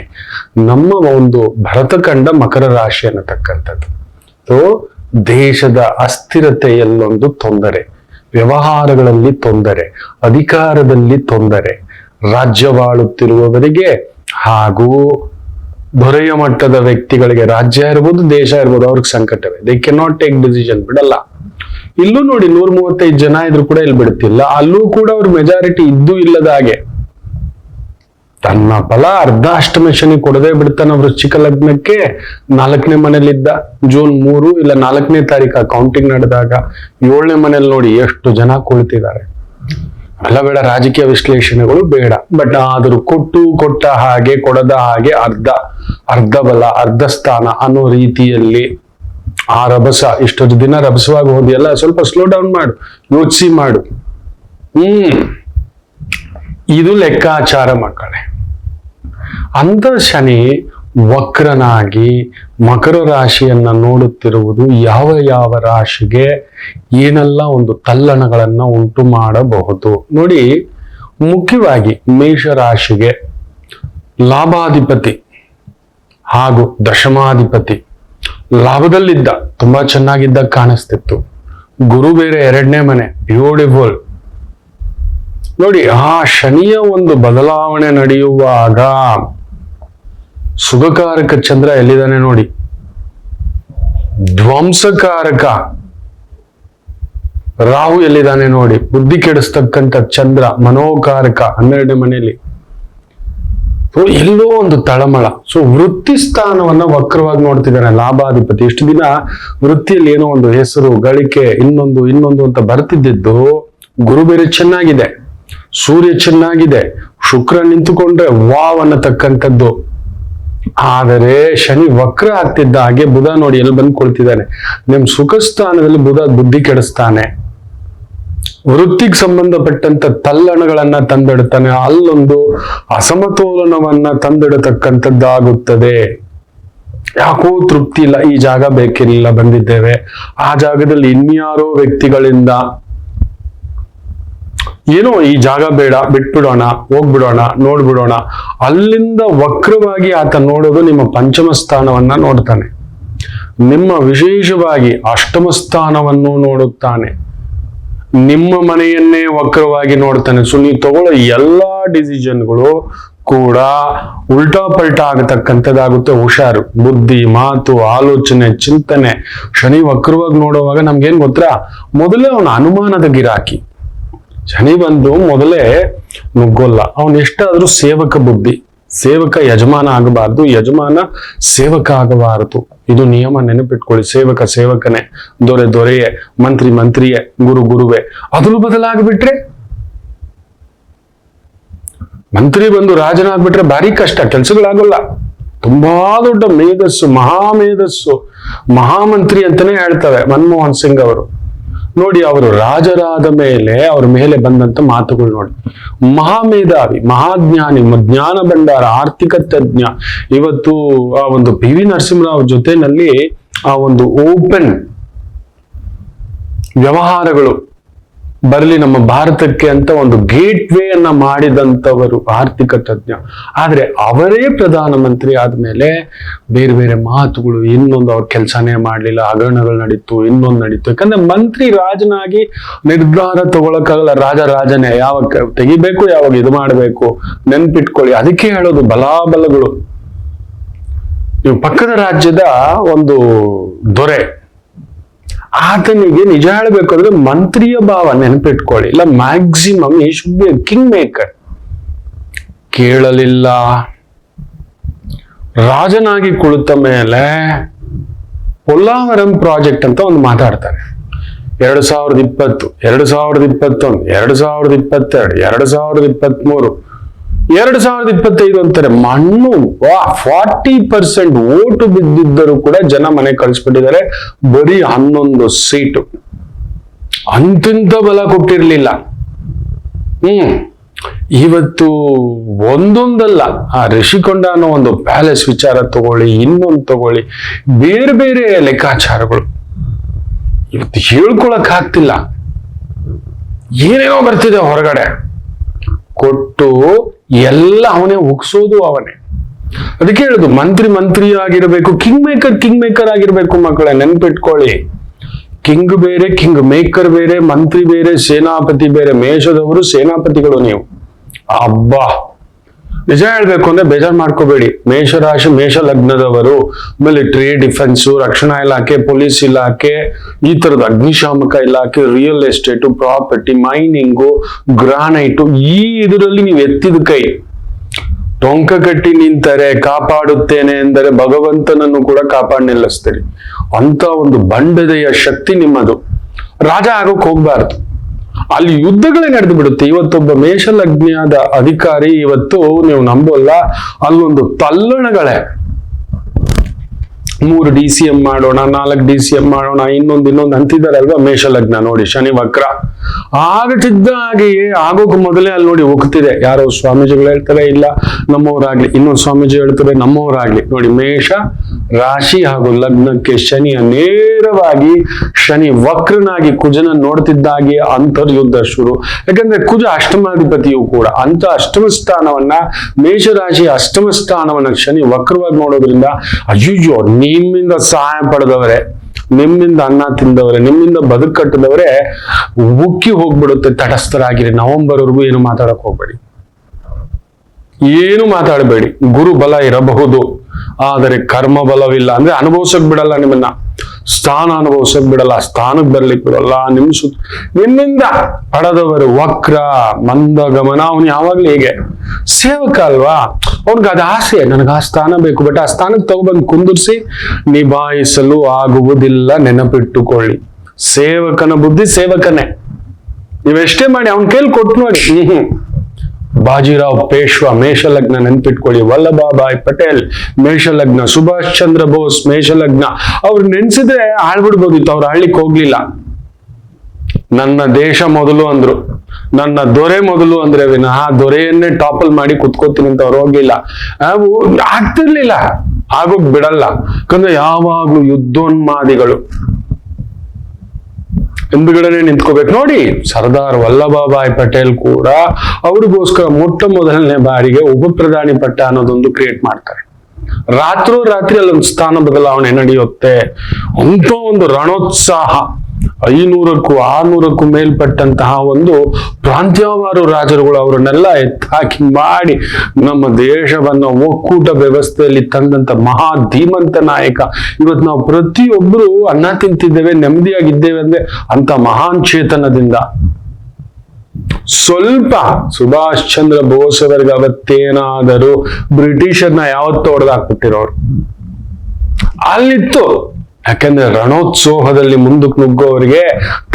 ನಮ್ಮ ಒಂದು ಭರತಖಂಡ ಮಕರ ರಾಶಿ ಅನ್ನತಕ್ಕಂಥದ್ದು. ಸೊ ದೇಶದ ಅಸ್ಥಿರತೆಯಲ್ಲೊಂದು ತೊಂದರೆ, ವ್ಯವಹಾರಗಳಲ್ಲಿ ತೊಂದರೆ, ಅಧಿಕಾರದಲ್ಲಿ ತೊಂದರೆ, ರಾಜ್ಯವಾಳುತ್ತಿರುವವರಿಗೆ ಹಾಗೂ ದೊರೆಯ ಮಟ್ಟದ ವ್ಯಕ್ತಿಗಳಿಗೆ, ರಾಜ್ಯ ಇರ್ಬೋದು, ದೇಶ ಇರ್ಬೋದು, ಅವ್ರಿಗೆ ಸಂಕಟವೇ. They can not take decision, ಬಿಡಲ್ಲ. ಇಲ್ಲೂ ನೋಡಿ 135 ಜನ ಇದ್ರು ಕೂಡ ಇಲ್ಲಿ ಬಿಡ್ತಿಲ್ಲ. ಅಲ್ಲೂ ಕೂಡ ಅವ್ರ ಮೆಜಾರಿಟಿ ಇದ್ದೂ ಇಲ್ಲದ ಹಾಗೆ. ತನ್ನ ಫಲ ಅರ್ಧಾಷ್ಟಮ ಶನಿ ಕೊಡದೆ ಬಿಡ್ತಾನ. ವೃಶ್ಚಿಕ ಲಗ್ನಕ್ಕೆ 4ನೇ ಮನೇಲಿದ್ದ, ಜೂನ್ 3 ಇಲ್ಲ 4ನೇ ತಾರೀಕು ಕೌಂಟಿಂಗ್ ನಡೆದಾಗ 7ನೇ ಮನೇಲಿ ನೋಡಿ ಎಷ್ಟು ಜನ ಕುಳಿತಿದ್ದಾರೆ. ಅಲ್ಲ, ಬೇಡ ರಾಜಕೀಯ ವಿಶ್ಲೇಷಣೆಗಳು ಬೇಡ. ಬಟ್ ಆದರೂ ಕೊಟ್ಟ ಹಾಗೆ ಕೊಡದ ಹಾಗೆ ಅರ್ಧ ಬಲ, ಅರ್ಧ ಸ್ಥಾನ ಅನ್ನೋ ರೀತಿಯಲ್ಲಿ ಆ ರಭಸ, ಇಷ್ಟೊಂದು ದಿನ ರಭಸವಾಗಿ ಹೋದಿಯಲ್ಲ, ಸ್ವಲ್ಪ ಸ್ಲೋ ಡೌನ್ ಮಾಡು, ಯೋಚಿಸಿ ಮಾಡು. ಇದು ಲೆಕ್ಕಾಚಾರ ಮಕ್ಕಳೇ. ಅಂತ ಶನಿ ವಕ್ರನಾಗಿ ಮಕರ ರಾಶಿಯನ್ನ ನೋಡುತ್ತಿರುವುದು ಯಾವ ರಾಶಿಗೆ ಏನೆಲ್ಲ ಒಂದು ತಲ್ಲಣಗಳನ್ನ ಉಂಟು ಮಾಡಬಹುದು ನೋಡಿ. ಮುಖ್ಯವಾಗಿ ಮೇಷ ರಾಶಿಗೆ ಲಾಭಾಧಿಪತಿ ಹಾಗೂ ದಶಮಾಧಿಪತಿ ಲಾಭದಲ್ಲಿದ್ದ, ತುಂಬಾ ಚೆನ್ನಾಗಿದ್ದ ಕಾಣಿಸ್ತಿತ್ತು. ಗುರು ಬೇರೆ 2ನೇ ಮನೆ, ಬ್ಯೂಟಿಫುಲ್. ನೋಡಿ, ಆ ಶನಿಯ ಒಂದು ಬದಲಾವಣೆ ನಡೆಯುವಾಗ ಸುಖಕಾರಕ ಚಂದ್ರ ಎಲ್ಲಿದ್ದಾನೆ ನೋಡಿ, ಧ್ವಂಸಕಾರಕ ರಾಹು ಎಲ್ಲಿದ್ದಾನೆ ನೋಡಿ, ಬುದ್ಧಿ ಕೆಡಿಸ್ತಕ್ಕಂಥ ಚಂದ್ರ ಮನೋಕಾರಕ 12ನೇ ಮನೆಯಲ್ಲಿ. ಎಲ್ಲೋ ಒಂದು ತಳಮಳ. ಸೊ ವೃತ್ತಿ ಸ್ಥಾನವನ್ನ ವಕ್ರವಾಗಿ ನೋಡ್ತಿದ್ದಾನೆ ಲಾಭಾಧಿಪತಿ. ಇಷ್ಟು ದಿನ ವೃತ್ತಿಯಲ್ಲಿ ಏನೋ ಒಂದು ಹೆಸರು ಗಳಿಕೆ ಇನ್ನೊಂದು ಅಂತ ಬರ್ತಿದ್ದು, ಗುರು ಬೇರೆ ಚೆನ್ನಾಗಿದೆ, ಸೂರ್ಯ ಚೆನ್ನಾಗಿದೆ, ಶುಕ್ರ ನಿಂತುಕೊಂಡ್ರೆ ವಾವ್ ಅನ್ನತಕ್ಕಂಥದ್ದು. ಆದರೆ ಶನಿ ವಕ್ರ ಆಗ್ತಿದ್ದ ಹಾಗೆ ಬುಧ ನೋಡಿ ಎಲ್ಲಿ ಬಂದು ಕೊಳ್ತಿದ್ದಾನೆ. ನಿಮ್ ಸುಖ ಸ್ಥಾನದಲ್ಲಿ ಬುಧ ಬುದ್ಧಿ ಕೆಡಿಸ್ತಾನೆ, ವೃತ್ತಿಗೆ ಸಂಬಂಧಪಟ್ಟಂತ ತಲ್ಲಣಗಳನ್ನ ತಂದಿಡ್ತಾನೆ, ಅಲ್ಲೊಂದು ಅಸಮತೋಲನವನ್ನ ತಂದಿಡತಕ್ಕಂಥದ್ದಾಗುತ್ತದೆ. ಯಾಕೋ ತೃಪ್ತಿ ಇಲ್ಲ, ಈ ಜಾಗ ಬೇಕಿರಲಿಲ್ಲ, ಬಂದಿದ್ದೇವೆ, ಆ ಜಾಗದಲ್ಲಿ ಇನ್ಯಾರೋ ವ್ಯಕ್ತಿಗಳಿಂದ ಏನೋ ಈ ಜಾಗ ಬೇಡ, ಬಿಟ್ಬಿಡೋಣ, ಹೋಗ್ಬಿಡೋಣ, ನೋಡ್ಬಿಡೋಣ. ಅಲ್ಲಿಂದ ವಕ್ರವಾಗಿ ಆತ ನೋಡೋದು ನಿಮ್ಮ ಪಂಚಮ ಸ್ಥಾನವನ್ನ ನೋಡ್ತಾನೆ, ನಿಮ್ಮ ವಿಶೇಷವಾಗಿ ಅಷ್ಟಮ ಸ್ಥಾನವನ್ನು ನೋಡುತ್ತಾನೆ, ನಿಮ್ಮ ಮನೆಯನ್ನೇ ವಕ್ರವಾಗಿ ನೋಡ್ತಾನೆ. ಸೊ ನೀವು ತಗೊಳ್ಳೋ ಎಲ್ಲಾ ಡಿಸಿಷನ್ಗಳು ಕೂಡ ಉಲ್ಟಾ ಪಲ್ಟಾ ಆಗತಕ್ಕಂಥದ್ದಾಗುತ್ತೆ. ಹುಷಾರು. ಬುದ್ಧಿ, ಮಾತು, ಆಲೋಚನೆ, ಚಿಂತನೆ ಶನಿ ವಕ್ರವಾಗಿ ನೋಡುವಾಗ ನಮ್ಗೇನ್ ಗೊತ್ತಾ, ಮೊದಲೇ ಅವನ ಅನುಮಾನದ ಗಿರಾಕಿ. ಶನಿ ಬಂದು ಮೊದಲೇ ನುಗ್ಗೋಲ್ಲ, ಅವನ್ ಎಷ್ಟಾದ್ರೂ ಸೇವಕ ಬುದ್ಧಿ. ಸೇವಕ ಯಜಮಾನ ಆಗಬಾರ್ದು, ಯಜಮಾನ ಸೇವಕ ಆಗಬಾರದು. ಇದು ನಿಯಮ, ನೆನಪಿಟ್ಕೊಳ್ಳಿ. ಸೇವಕ ಸೇವಕನೇ, ದೊರೆ ದೊರೆಯೇ, ಮಂತ್ರಿ ಮಂತ್ರಿಯೇ, ಗುರು ಗುರುವೇ. ಅದ್ರೂ ಬದಲಾಗ್ಬಿಟ್ರೆ, ಮಂತ್ರಿ ಬಂದು ರಾಜನಾಗ್ಬಿಟ್ರೆ ಭಾರಿ ಕಷ್ಟ, ಕೆಲ್ಸಗಳಾಗಲ್ಲ. ತುಂಬಾ ದೊಡ್ಡ ಮೇಧಸ್ಸು, ಮಹಾಮೇಧಸ್ಸು, ಮಹಾಮಂತ್ರಿ ಅಂತಾನೆ ಹೇಳ್ತವೆ ಮನಮೋಹನ್ ಸಿಂಗ್ ಅವರು. ನೋಡಿ, ಅವರು ರಾಜರಾದ ಮೇಲೆ ಅವ್ರ ಮೇಲೆ ಬಂದಂತ ಮಾತುಗಳು ನೋಡಿ. ಮಹಾಮೇಧಾವಿ, ಮಹಾಜ್ಞಾನಿ, ಜ್ಞಾನ ಭಂಡಾರ, ಆರ್ಥಿಕ ತಜ್ಞ. ಇವತ್ತು ಆ ಒಂದು PV ನರಸಿಂಹರಾವ್ ಜೊತೆನಲ್ಲಿ ಆ ಒಂದು ಓಪನ್ ವ್ಯವಹಾರಗಳು ಬರಲಿ ನಮ್ಮ ಭಾರತಕ್ಕೆ ಅಂತ ಒಂದು ಗೇಟ್ ವೇ ಅನ್ನ ಮಾಡಿದಂಥವರು ಆರ್ಥಿಕ ತಜ್ಞ. ಆದ್ರೆ ಅವರೇ ಪ್ರಧಾನಮಂತ್ರಿ ಆದ್ಮೇಲೆ ಬೇರೆ ಬೇರೆ ಮಾತುಗಳು, ಇನ್ನೊಂದು ಅವ್ರ ಕೆಲಸನೇ ಮಾಡ್ಲಿಲ್ಲ, ಹಗರಣಗಳು ನಡೀತು, ಇನ್ನೊಂದು ನಡೀತು. ಯಾಕಂದ್ರೆ ಮಂತ್ರಿ ರಾಜನಾಗಿ ನಿರ್ಧಾರ ತಗೊಳಕ್ಕಾಗಲ್ಲ. ರಾಜನೇ, ಯಾವಾಗ ತೆಗಿಬೇಕು, ಯಾವಾಗ ಇದು ಮಾಡ್ಬೇಕು, ನೆನ್ಪಿಟ್ಕೊಳ್ಳಿ. ಅದಕ್ಕೆ ಹೇಳೋದು ಬಲಾಬಲಗಳು. ನೀವು ಪಕ್ಕದ ರಾಜ್ಯದ ಒಂದು ದೊರೆ, ಆತನಿಗೆ ನಿಜ ಹೇಳ್ಬೇಕಾದ್ರೆ ಮಂತ್ರಿಯ ಭಾವ ನೆನಪಿಟ್ಕೊಳ್ಳಿ. ಇಲ್ಲ ಮ್ಯಾಕ್ಸಿಮಮ್ ಈ ಶುಡ್ ಬಿ ಕಿಂಗ್ ಮೇಕರ್. ಕೇಳಲಿಲ್ಲ. ರಾಜನಾಗಿ ಕುಳಿತ ಮೇಲೆ ಪೊಲ್ಲಾವರಂ ಪ್ರಾಜೆಕ್ಟ್ ಅಂತ ಒಂದು ಮಾತಾಡ್ತಾರೆ. 2020, 2021, 2022, 2023, 2025 ಅಂತಾರೆ. ಮಣ್ಣು 40% ಓಟು ಬಿದ್ದಿದ್ದರೂ ಕೂಡ ಜನ ಮನೆ ಕಳಿಸ್ಬಿಟ್ಟಿದ್ದಾರೆ. ಬರೀ 11 ಸೀಟು. ಅಂತಿಂತ ಬಲ ಕೊಟ್ಟಿರ್ಲಿಲ್ಲ. ಇವತ್ತು ಒಂದೊಂದಲ್ಲ, ಆ ರಿಷಿಕೊಂಡ ಅನ್ನೋ ಒಂದು ಪ್ಯಾಲೇಸ್ ವಿಚಾರ ತಗೊಳ್ಳಿ, ಇನ್ನೊಂದು ತಗೊಳ್ಳಿ, ಬೇರೆ ಬೇರೆ ಲೆಕ್ಕಾಚಾರಗಳು ಇವತ್ತು ಹೇಳ್ಕೊಳಕ್ ಆಗ್ತಿಲ್ಲ. ಏನೇನೋ ಬರ್ತಿದೆ ಹೊರಗಡೆ ಕೊಟ್ಟು ಎಲ್ಲ ಅವನೇ ಉಗ್ಸೋದು ಅವನೇ. ಅದಕ್ಕೆ ಹೇಳುದು ಮಂತ್ರಿ ಆಗಿರ್ಬೇಕು, ಕಿಂಗ್ ಮೇಕರ್ ಆಗಿರ್ಬೇಕು ಮಕ್ಕಳೇ, ನೆನ್ಪಿಟ್ಕೊಳ್ಳಿ. ಕಿಂಗ್ ಬೇರೆ, ಕಿಂಗ್ ಮೇಕರ್ ಬೇರೆ, ಮಂತ್ರಿ ಬೇರೆ, ಸೇನಾಪತಿ ಬೇರೆ. ಮೇಷದವರು ಸೇನಾಪತಿಗಳು ನೀವು. ಅಬ್ಬಾ, ನಿಜ ಹೇಳ್ಬೇಕು ಅಂದ್ರೆ ಬೇಜಾರು ಮಾಡ್ಕೋಬೇಡಿ. ಮೇಷರಾಶಿ, ಮೇಷ ಲಗ್ನದವರು ಮಿಲಿಟರಿ, ಡಿಫೆನ್ಸ್, ರಕ್ಷಣಾ ಇಲಾಖೆ, ಪೊಲೀಸ್ ಇಲಾಖೆ, ಈ ತರದ ಅಗ್ನಿಶಾಮಕ ಇಲಾಖೆ, real estate, property, mining, granite, ಈ ಇದರಲ್ಲಿ ನೀವು ಎತ್ತಿದ ಕೈ ಟೊಂಕ ಕಟ್ಟಿ ನಿಂತರೆ ಕಾಪಾಡುತ್ತೇನೆ ಎಂದರೆ ಭಗವಂತನನ್ನು ಕೂಡ ಕಾಪಾಡಿ ನಿಲ್ಲಿಸ್ತೀರಿ. ಅಂತ ಒಂದು ಬಂಡದೆಯ ಶಕ್ತಿ ನಿಮ್ಮದು. ರಾಜ ಆಗೋಕ್ ಹೋಗ್ಬಾರ್ದು. ಅಲ್ಲಿ ಯುದ್ಧಗಳೇ ನಡೆದು ಬಿಡುತ್ತೆ. ಇವತ್ತೊಬ್ಬ ಮೇಷಲಗ್ನಿಯಾದ ಅಧಿಕಾರಿ, ಇವತ್ತು ನೀವು ನಂಬೋಲ್ಲ, ಅಲ್ಲೊಂದು ತಲ್ಲಣಗಳೇ. 3 DCM ಮಾಡೋಣ, 4 DCM ಮಾಡೋಣ, ಇನ್ನೊಂದು ಅಂತಿದ್ದಾರಲ್ವಾ ಮೇಷಲಗ್ನ. ನೋಡಿ, ಶನಿ ವಕ್ರ ಆಗತಿದ್ದ ಹಾಗೆಯೇ ಆಗೋಕ್ ಮೊದಲೇ ಅಲ್ಲಿ ನೋಡಿ ಹೋಗ್ತಿದೆ. ಯಾರೋ ಸ್ವಾಮೀಜಿಗಳು ಹೇಳ್ತಾರೆ ಇಲ್ಲ ನಮ್ಮವರಾಗ್ಲಿ, ಇನ್ನೊಂದು ಸ್ವಾಮೀಜಿ ಹೇಳ್ತಾರೆ ನಮ್ಮವರಾಗ್ಲಿ. ನೋಡಿ, ಮೇಷ ರಾಶಿ ಹಾಗೂ ಲಗ್ನಕ್ಕೆ ಶನಿಯ ನೇರವಾಗಿ ಶನಿ ವಕ್ರನಾಗಿ ಕುಜನ ನೋಡ್ತಿದ್ದಾಗೆ ಅಂತರ್ಯುದ್ಧ ಶುರು. ಯಾಕಂದ್ರೆ ಕುಜ ಅಷ್ಟಮಾಧಿಪತಿಯು ಕೂಡ ಅಂತ ಅಷ್ಟಮ ಸ್ಥಾನವನ್ನ, ಮೇಷರಾಶಿ ಅಷ್ಟಮ ಸ್ಥಾನವನ್ನ ಶನಿ ವಕ್ರವಾಗಿ ನೋಡೋದ್ರಿಂದ ಅಯ್ಯೋ ನಿಮ್ಮಿಂದ ಸಹಾಯ ಪಡೆದವರೇ, ನಿಮ್ಮಿಂದ ಅನ್ನ ತಿಂದವರೇ, ನಿಮ್ಮಿಂದ ಬದುಕು ಕಟ್ಟಿದವರೇ ಉಕ್ಕಿ ಹೋಗ್ಬಿಡುತ್ತೆ. ತಟಸ್ಥರಾಗಿರಿ. ನವೆಂಬರ್ ವರೆಗೂ ಏನು ಮಾತಾಡಕ್ ಹೋಗ್ಬೇಡಿ, ಏನು ಮಾತಾಡಬೇಡಿ. ಗುರು ಬಲ ಇರಬಹುದು, ಆದರೆ ಕರ್ಮ ಬಲವಿಲ್ಲ. ಅಂದ್ರೆ ಅನುಭವಿಸಕ್ ಬಿಡಲ್ಲ, ನಿಮ್ಮನ್ನ ಸ್ಥಾನ ಅನುಭವಿಸಕ್ ಬಿಡಲ್ಲ, ಸ್ಥಾನಕ್ಕೆ ಬರ್ಲಿಕ್ಕೆ ಬಿಡಲ್ಲ. ನಿಮ್ಮಿಂದ ಪಡೆದವರು ವಕ್ರ ಮಂದ ಗಮನ. ಅವನು ಯಾವಾಗ್ಲೂ ಹೇಗೆ ಸೇವಕ ಅಲ್ವಾ, ಅವನ್ಗೆ ಅದು ಆಸೆ, ನನಗೆ ಆ ಸ್ಥಾನ ಬೇಕು. ಬಟ್ ಆ ಸ್ಥಾನಕ್ಕೆ ತಗೊಬಂದು ಕುಂದಿರ್ಸಿ ನಿಭಾಯಿಸಲು ಆಗುವುದಿಲ್ಲ. ನೆನಪಿಟ್ಟುಕೊಳ್ಳಿ, ಸೇವಕನ ಬುದ್ಧಿ ಸೇವಕನೇ. ನೀವೆಷ್ಟೇ ಮಾಡಿ ಅವನ ಕೈಲಿ ಕೊಟ್ಟು ನೋಡಿ. ಬಾಜಿರಾವ್ ಪೇಶ್ವಾ ಮೇಷಲಗ್ನ ನೆನ್ಪಿಟ್ಕೊಳ್ಳಿ. ವಲ್ಲಭಾಭಾಯ್ ಪಟೇಲ್ ಮೇಷಲಗ್ನ, ಸುಭಾಷ್ ಚಂದ್ರ ಬೋಸ್ ಮೇಷಲಗ್ನ. ಅವ್ರು ನೆನ್ಸಿದ್ರೆ ಆಳ್ಬಿಡ್ಬೋದಿತ್ತು, ಅವ್ರು ಆಳ್ಲಿಕ್ಕೆ ಹೋಗ್ಲಿಲ್ಲ. ನನ್ನ ದೇಶ ಮೊದಲು ಅಂದ್ರು, ನನ್ನ ದೊರೆ ಮೊದಲು ಅಂದ್ರೆ ವಿನಃ ದೊರೆಯನ್ನೇ ಟಾಪಲ್ ಮಾಡಿ ಕುತ್ಕೋತೀನಿ ಅಂತ ಅವ್ರು ಹೋಗ್ಲಿಲ್ಲ. ನಾವು ಆಗ್ತಿರ್ಲಿಲ್ಲ, ಆಗೋಗ್ ಬಿಡಲ್ಲ. ಯಾಕಂದ್ರೆ ಯಾವಾಗ್ಲೂ ಯುದ್ಧೋನ್ಮಾದಿಗಳು ಹಿಂದುಗಡೆನೆ ನಿಂತ್ಕೋಬೇಕು. ನೋಡಿ, ಸರ್ದಾರ್ ವಲ್ಲಭಾಭಾಯ್ ಪಟೇಲ್ ಕೂಡ ಅವ್ರಿಗೋಸ್ಕರ ಮೊದಲನೇ ಬಾರಿಗೆ ಉಪ ಪ್ರಧಾನಿ ಪಟ್ಟ ಅನ್ನೋದೊಂದು ಕ್ರಿಯೇಟ್ ಮಾಡ್ತಾರೆ. ರಾತ್ರಿ ಅಲ್ಲೊಂದು ಸ್ಥಾನ ಬದಲಾವಣೆ ನಡೆಯುತ್ತೆ. ಅಂತ ಒಂದು ರಣೋತ್ಸಾಹ, 500ಕ್ಕೂ 600ಕ್ಕೂ ಮೇಲ್ಪಟ್ಟಂತಹ ಒಂದು ಪ್ರಾಂತ್ಯವಾರು ರಾಜರುಗಳು ಅವರನ್ನೆಲ್ಲ ಎತ್ತಾಕಿ ಮಾಡಿ ನಮ್ಮ ದೇಶವನ್ನ ಒಕ್ಕೂಟ ವ್ಯವಸ್ಥೆಯಲ್ಲಿ ತಂದಂತ ಮಹಾ ಧೀಮಂತ ನಾಯಕ. ಇವತ್ತು ನಾವು ಪ್ರತಿಯೊಬ್ಬರು ಅನ್ನ ತಿಂತಿದ್ದೇವೆ, ನೆಮ್ಮದಿಯಾಗಿದ್ದೇವೆ ಅಂದ್ರೆ ಅಂತ ಮಹಾನ್ ಚೇತನದಿಂದ. ಸ್ವಲ್ಪ ಸುಭಾಷ್ ಚಂದ್ರ ಬೋಸ್ ಅವರಿಗೆ ಅವತ್ತೇನಾದರೂ ಬ್ರಿಟಿಷರ್ನ ಯಾವತ್ತೂ ಹೊಡೆದಾಕ್ಬಿಟ್ಟಿರೋರು ಅಲ್ಲಿತ್ತು. ಯಾಕಂದ್ರೆ ರಣೋತ್ಸವದಲ್ಲಿ ಮುಂದಕ್ಕೆ ನುಗ್ಗೋವರಿಗೆ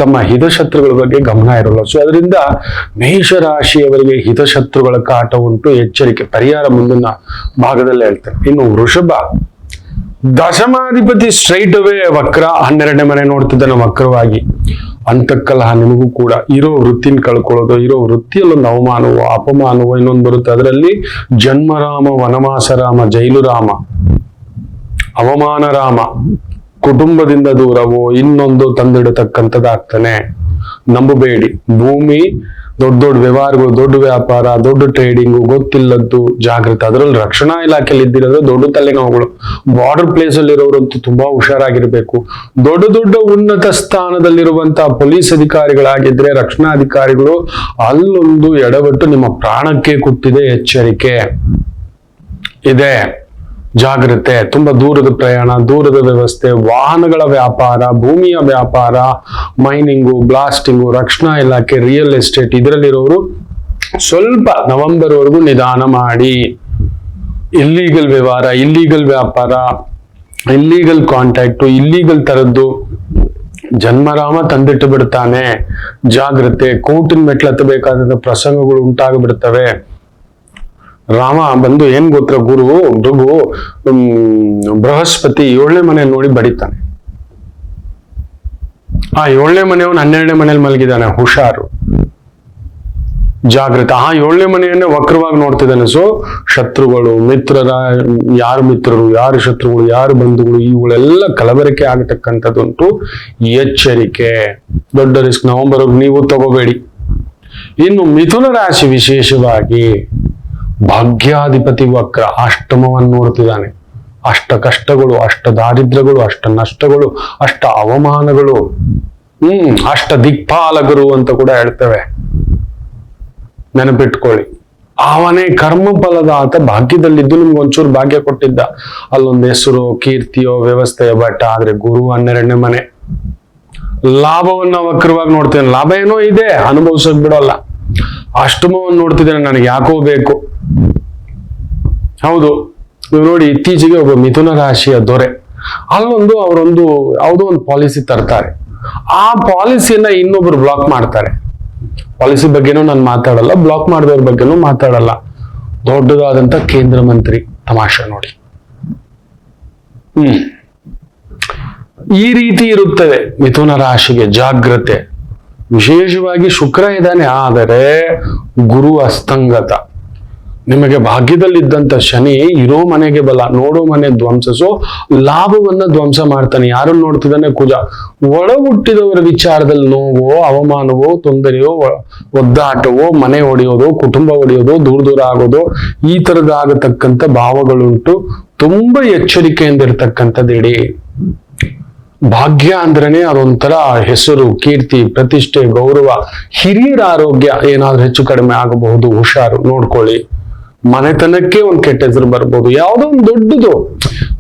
ತಮ್ಮ ಹಿತಶತ್ರುಗಳ ಬಗ್ಗೆ ಗಮನ ಇರೋಲ್ಲ. ಸೊ ಅದರಿಂದ ಮೇಷರಾಶಿಯವರಿಗೆ ಹಿತಶತ್ರುಗಳ ಕಾಟ ಉಂಟು, ಎಚ್ಚರಿಕೆ. ಪರಿಹಾರ ಮುಂದಿನ ಭಾಗದಲ್ಲಿ ಹೇಳ್ತಾರೆ. ಇನ್ನು ವೃಷಭ, ದಶಮಾಧಿಪತಿ ಸ್ಟ್ರೈಟ್ ಅವೇ ವಕ್ರ, 12ನೇ ಮನೆ ನೋಡ್ತಿದ್ದಾನೆ ವಕ್ರವಾಗಿ. ಅಂತಕ್ಕಲಹ ನಿಮಗೂ ಕೂಡ. ಇರೋ ವೃತ್ತಿನ ಕಳ್ಕೊಳ್ಳೋದು, ಇರೋ ವೃತ್ತಿಯಲ್ಲೊಂದು ಅವಮಾನವೋ ಅಪಮಾನವೋ ಇನ್ನೊಂದು ಬರುತ್ತೆ. ಅದರಲ್ಲಿ ಜನ್ಮರಾಮ, ವನವಾಸರಾಮ, ಜೈಲು ರಾಮ, ಅವಮಾನ ರಾಮ, ಕುಟುಂಬದಿಂದ ದೂರವೋ ಇನ್ನೊಂದು ತಂದಿಡತಕ್ಕಂಥದ್ದಾಗ್ತಾನೆ. ನಂಬಬೇಡಿ. ಭೂಮಿ, ದೊಡ್ಡ ವ್ಯವಹಾರಗಳು, ದೊಡ್ಡ ವ್ಯಾಪಾರ, ದೊಡ್ಡ ಟ್ರೇಡಿಂಗು, ಗೊತ್ತಿಲ್ಲದ್ದು ಜಾಗೃತ. ಅದರಲ್ಲಿ ರಕ್ಷಣಾ ಇಲಾಖೆಯಲ್ಲಿ ಇದ್ದಿರೋದ್ರೆ ದೊಡ್ಡ ತಲೆನೋವುಗಳು. ಬಾರ್ಡರ್ ಪ್ಲೇಸ್ ಅಲ್ಲಿ ಇರೋರಂತೂ ತುಂಬಾ ಹುಷಾರಾಗಿರ್ಬೇಕು. ದೊಡ್ಡ ಉನ್ನತ ಸ್ಥಾನದಲ್ಲಿರುವಂತಹ ಪೊಲೀಸ್ ಅಧಿಕಾರಿಗಳಾಗಿದ್ರೆ, ರಕ್ಷಣಾ ಅಧಿಕಾರಿಗಳು, ಅಲ್ಲೊಂದು ಎಡವಟ್ಟು ನಿಮ್ಮ ಪ್ರಾಣಕ್ಕೆ ಕುಟ್ಟಿದೆ. ಎಚ್ಚರಿಕೆ ಇದೆ, ಜಾಗ್ರತೆ. ತುಂಬಾ ದೂರದ ಪ್ರಯಾಣ, ದೂರದ ವ್ಯವಸ್ಥೆ, ವಾಹನಗಳ ವ್ಯಾಪಾರ, ಭೂಮಿಯ ವ್ಯಾಪಾರ, ಮೈನಿಂಗು, ಬ್ಲಾಸ್ಟಿಂಗು, ರಕ್ಷಣಾ ಇಲಾಖೆ, ರಿಯಲ್ ಎಸ್ಟೇಟ್ ಇದರಲ್ಲಿರೋರು ಸ್ವಲ್ಪ ನವೆಂಬರ್ ವರೆಗೂ ನಿಧಾನ ಮಾಡಿ. ಇಲ್ಲೀಗಲ್ ವ್ಯವಹಾರ, ಇಲ್ಲೀಗಲ್ ವ್ಯಾಪಾರ, ಇಲ್ಲೀಗಲ್ ಕಾಂಟ್ಯಾಕ್ಟ್, ಇಲ್ಲೀಗಲ್ ತರದ್ದು ಜನ್ಮರಾಮ ತಂದಿಟ್ಟು ಬಿಡ್ತಾನೆ. ಜಾಗ್ರತೆ. ಕೋರ್ಟಿನ ಮೆಟ್ಲತ್ತಬೇಕಾದ ಪ್ರಸಂಗಗಳು ಉಂಟಾಗ್ಬಿಡ್ತವೆ. ರಾಮ ಬಂದು ಏನ್ ಗೊತ್ತರ, ಭೃಗು ಬೃಹಸ್ಪತಿ 7ನೇ ಮನೆ ನೋಡಿ ಬಡಿತಾನೆ. ಆ 7ನೇ ಮನೆಯವನು 12ನೇ ಮನೇಲಿ ಮಲಗಿದ್ದಾನೆ, ಹುಷಾರು, ಜಾಗೃತ. 7ನೇ ಮನೆಯನ್ನೇ ವಕ್ರವಾಗಿ ನೋಡ್ತಿದ್ದಾನೆ. ಸೊ ಶತ್ರುಗಳು, ಮಿತ್ರರ, ಯಾರು ಮಿತ್ರರು, ಯಾರು ಶತ್ರುಗಳು, ಯಾರು ಬಂಧುಗಳು, ಇವುಗಳೆಲ್ಲ ಕಲಬೆರಕೆ ಆಗತಕ್ಕಂಥದ್ದುಂಟು. ಎಚ್ಚರಿಕೆ, ದೊಡ್ಡ ರಿಸ್ಕ್. ನವೆಂಬರ್ ನೀವು ತಗೋಬೇಡಿ. ಇನ್ನು ಮಿಥುನ ರಾಶಿ, ವಿಶೇಷವಾಗಿ ಭಾಗ್ಯಾಧಿಪತಿ ವಕ್ರ ಅಷ್ಟಮವನ್ನು ನೋಡ್ತಿದ್ದಾನೆ. ಅಷ್ಟ ಕಷ್ಟಗಳು, ಅಷ್ಟ ದಾರಿದ್ರ್ಯಗಳು, ಅಷ್ಟ ನಷ್ಟಗಳು, ಅಷ್ಟ ಅವಮಾನಗಳು, ಅಷ್ಟ ದಿಕ್ಪಾಲಕರು ಅಂತ ಕೂಡ ಹೇಳ್ತೇವೆ. ನೆನಪಿಟ್ಕೊಳ್ಳಿ. ಅವನೇ ಕರ್ಮಫಲದ ಆತ ಭಾಗ್ಯದಲ್ಲಿದ್ದು ನಿಮ್ಗೆ ಒಂಚೂರು ಭಾಗ್ಯ ಕೊಟ್ಟಿದ್ದ. ಅಲ್ಲೊಂದು ಹೆಸರು, ಕೀರ್ತಿಯೋ, ವ್ಯವಸ್ಥೆಯೋ. ಬಟ್ ಆದ್ರೆ ಗುರು 12ನೇ ಮನೆ ಲಾಭವನ್ನ ವಕ್ರವಾಗಿ ನೋಡ್ತೇನೆ. ಲಾಭ ಏನೋ ಇದೆ, ಅನುಭವಿಸಕ್ ಬಿಡೋಲ್ಲ. ಅಷ್ಟಮವನ್ನು ನೋಡ್ತಿದ್ದೇನೆ, ನನಗೆ ಯಾಕೋ ಬೇಕು. ಹೌದು, ನೀವು ನೋಡಿ, ಇತ್ತೀಚೆಗೆ ಒಬ್ಬ ಮಿಥುನ ರಾಶಿಯ ದೊರೆ ಅಲ್ಲೊಂದು ಅವರೊಂದು ಯಾವುದೋ ಒಂದು ಪಾಲಿಸಿ ತರ್ತಾರೆ. ಆ ಪಾಲಿಸಿಯನ್ನ ಇನ್ನೊಬ್ರು ಬ್ಲಾಕ್ ಮಾಡ್ತಾರೆ. ಪಾಲಿಸಿ ಬಗ್ಗೆನೂ ನಾನು ಮಾತಾಡಲ್ಲ, ಬ್ಲಾಕ್ ಮಾಡಿದವ್ರ ಬಗ್ಗೆನೂ ಮಾತಾಡಲ್ಲ. ದೊಡ್ಡದಾದಂತ ಕೇಂದ್ರ ಮಂತ್ರಿ. ತಮಾಷೆ ನೋಡಿ. ಈ ರೀತಿ ಇರುತ್ತದೆ ಮಿಥುನ ರಾಶಿಗೆ. ಜಾಗ್ರತೆ. ವಿಶೇಷವಾಗಿ ಶುಕ್ರ ಇದ್ದಾನೆ, ಆದರೆ ಗುರು ಅಸ್ತಂಗತ. ನಿಮಗೆ ಭಾಗ್ಯದಲ್ಲಿದ್ದಂತ ಶನಿ ಇರೋ ಮನೆಗೆ ಬಲ, ನೋಡೋ ಮನೆ ಧ್ವಂಸ. ಸೊ ಲಾಭವನ್ನ ಧ್ವಂಸ ಮಾಡ್ತಾನೆ. ಯಾರನ್ನು ನೋಡ್ತಿದ್ದಾನೆ? ಕುಜ. ಒಳ ಹುಟ್ಟಿದವರ ವಿಚಾರದಲ್ಲಿ ನೋವೋ, ಅವಮಾನವೋ, ತೊಂದರೆಯೋ, ಒದ್ದಾಟವೋ, ಮನೆ ಒಡೆಯೋದು, ಕುಟುಂಬ ಒಡೆಯೋದು, ದೂರ ದೂರ ಆಗೋದು, ಈ ತರದಾಗತಕ್ಕಂಥ ಭಾವಗಳುಂಟು. ತುಂಬಾ ಎಚ್ಚರಿಕೆಯಿಂದ ಇರ್ತಕ್ಕಂಥದ್ದಿಡಿ. ಭಾಗ್ಯ ಅಂದ್ರೇನೆ ಅದೊಂಥರ ಹೆಸರು, ಕೀರ್ತಿ, ಪ್ರತಿಷ್ಠೆ, ಗೌರವ. ಹಿರಿಯರ ಆರೋಗ್ಯ ಏನಾದ್ರೂ ಹೆಚ್ಚು ಕಡಿಮೆ ಆಗಬಹುದು, ಹುಷಾರು ನೋಡ್ಕೊಳ್ಳಿ. ಮನೆತನಕ್ಕೆ ಒಂದು ಕೆಟ್ಟ ಹೆಸರು ಬರ್ಬೋದು. ಯಾವುದೋ ಒಂದು ದೊಡ್ಡದು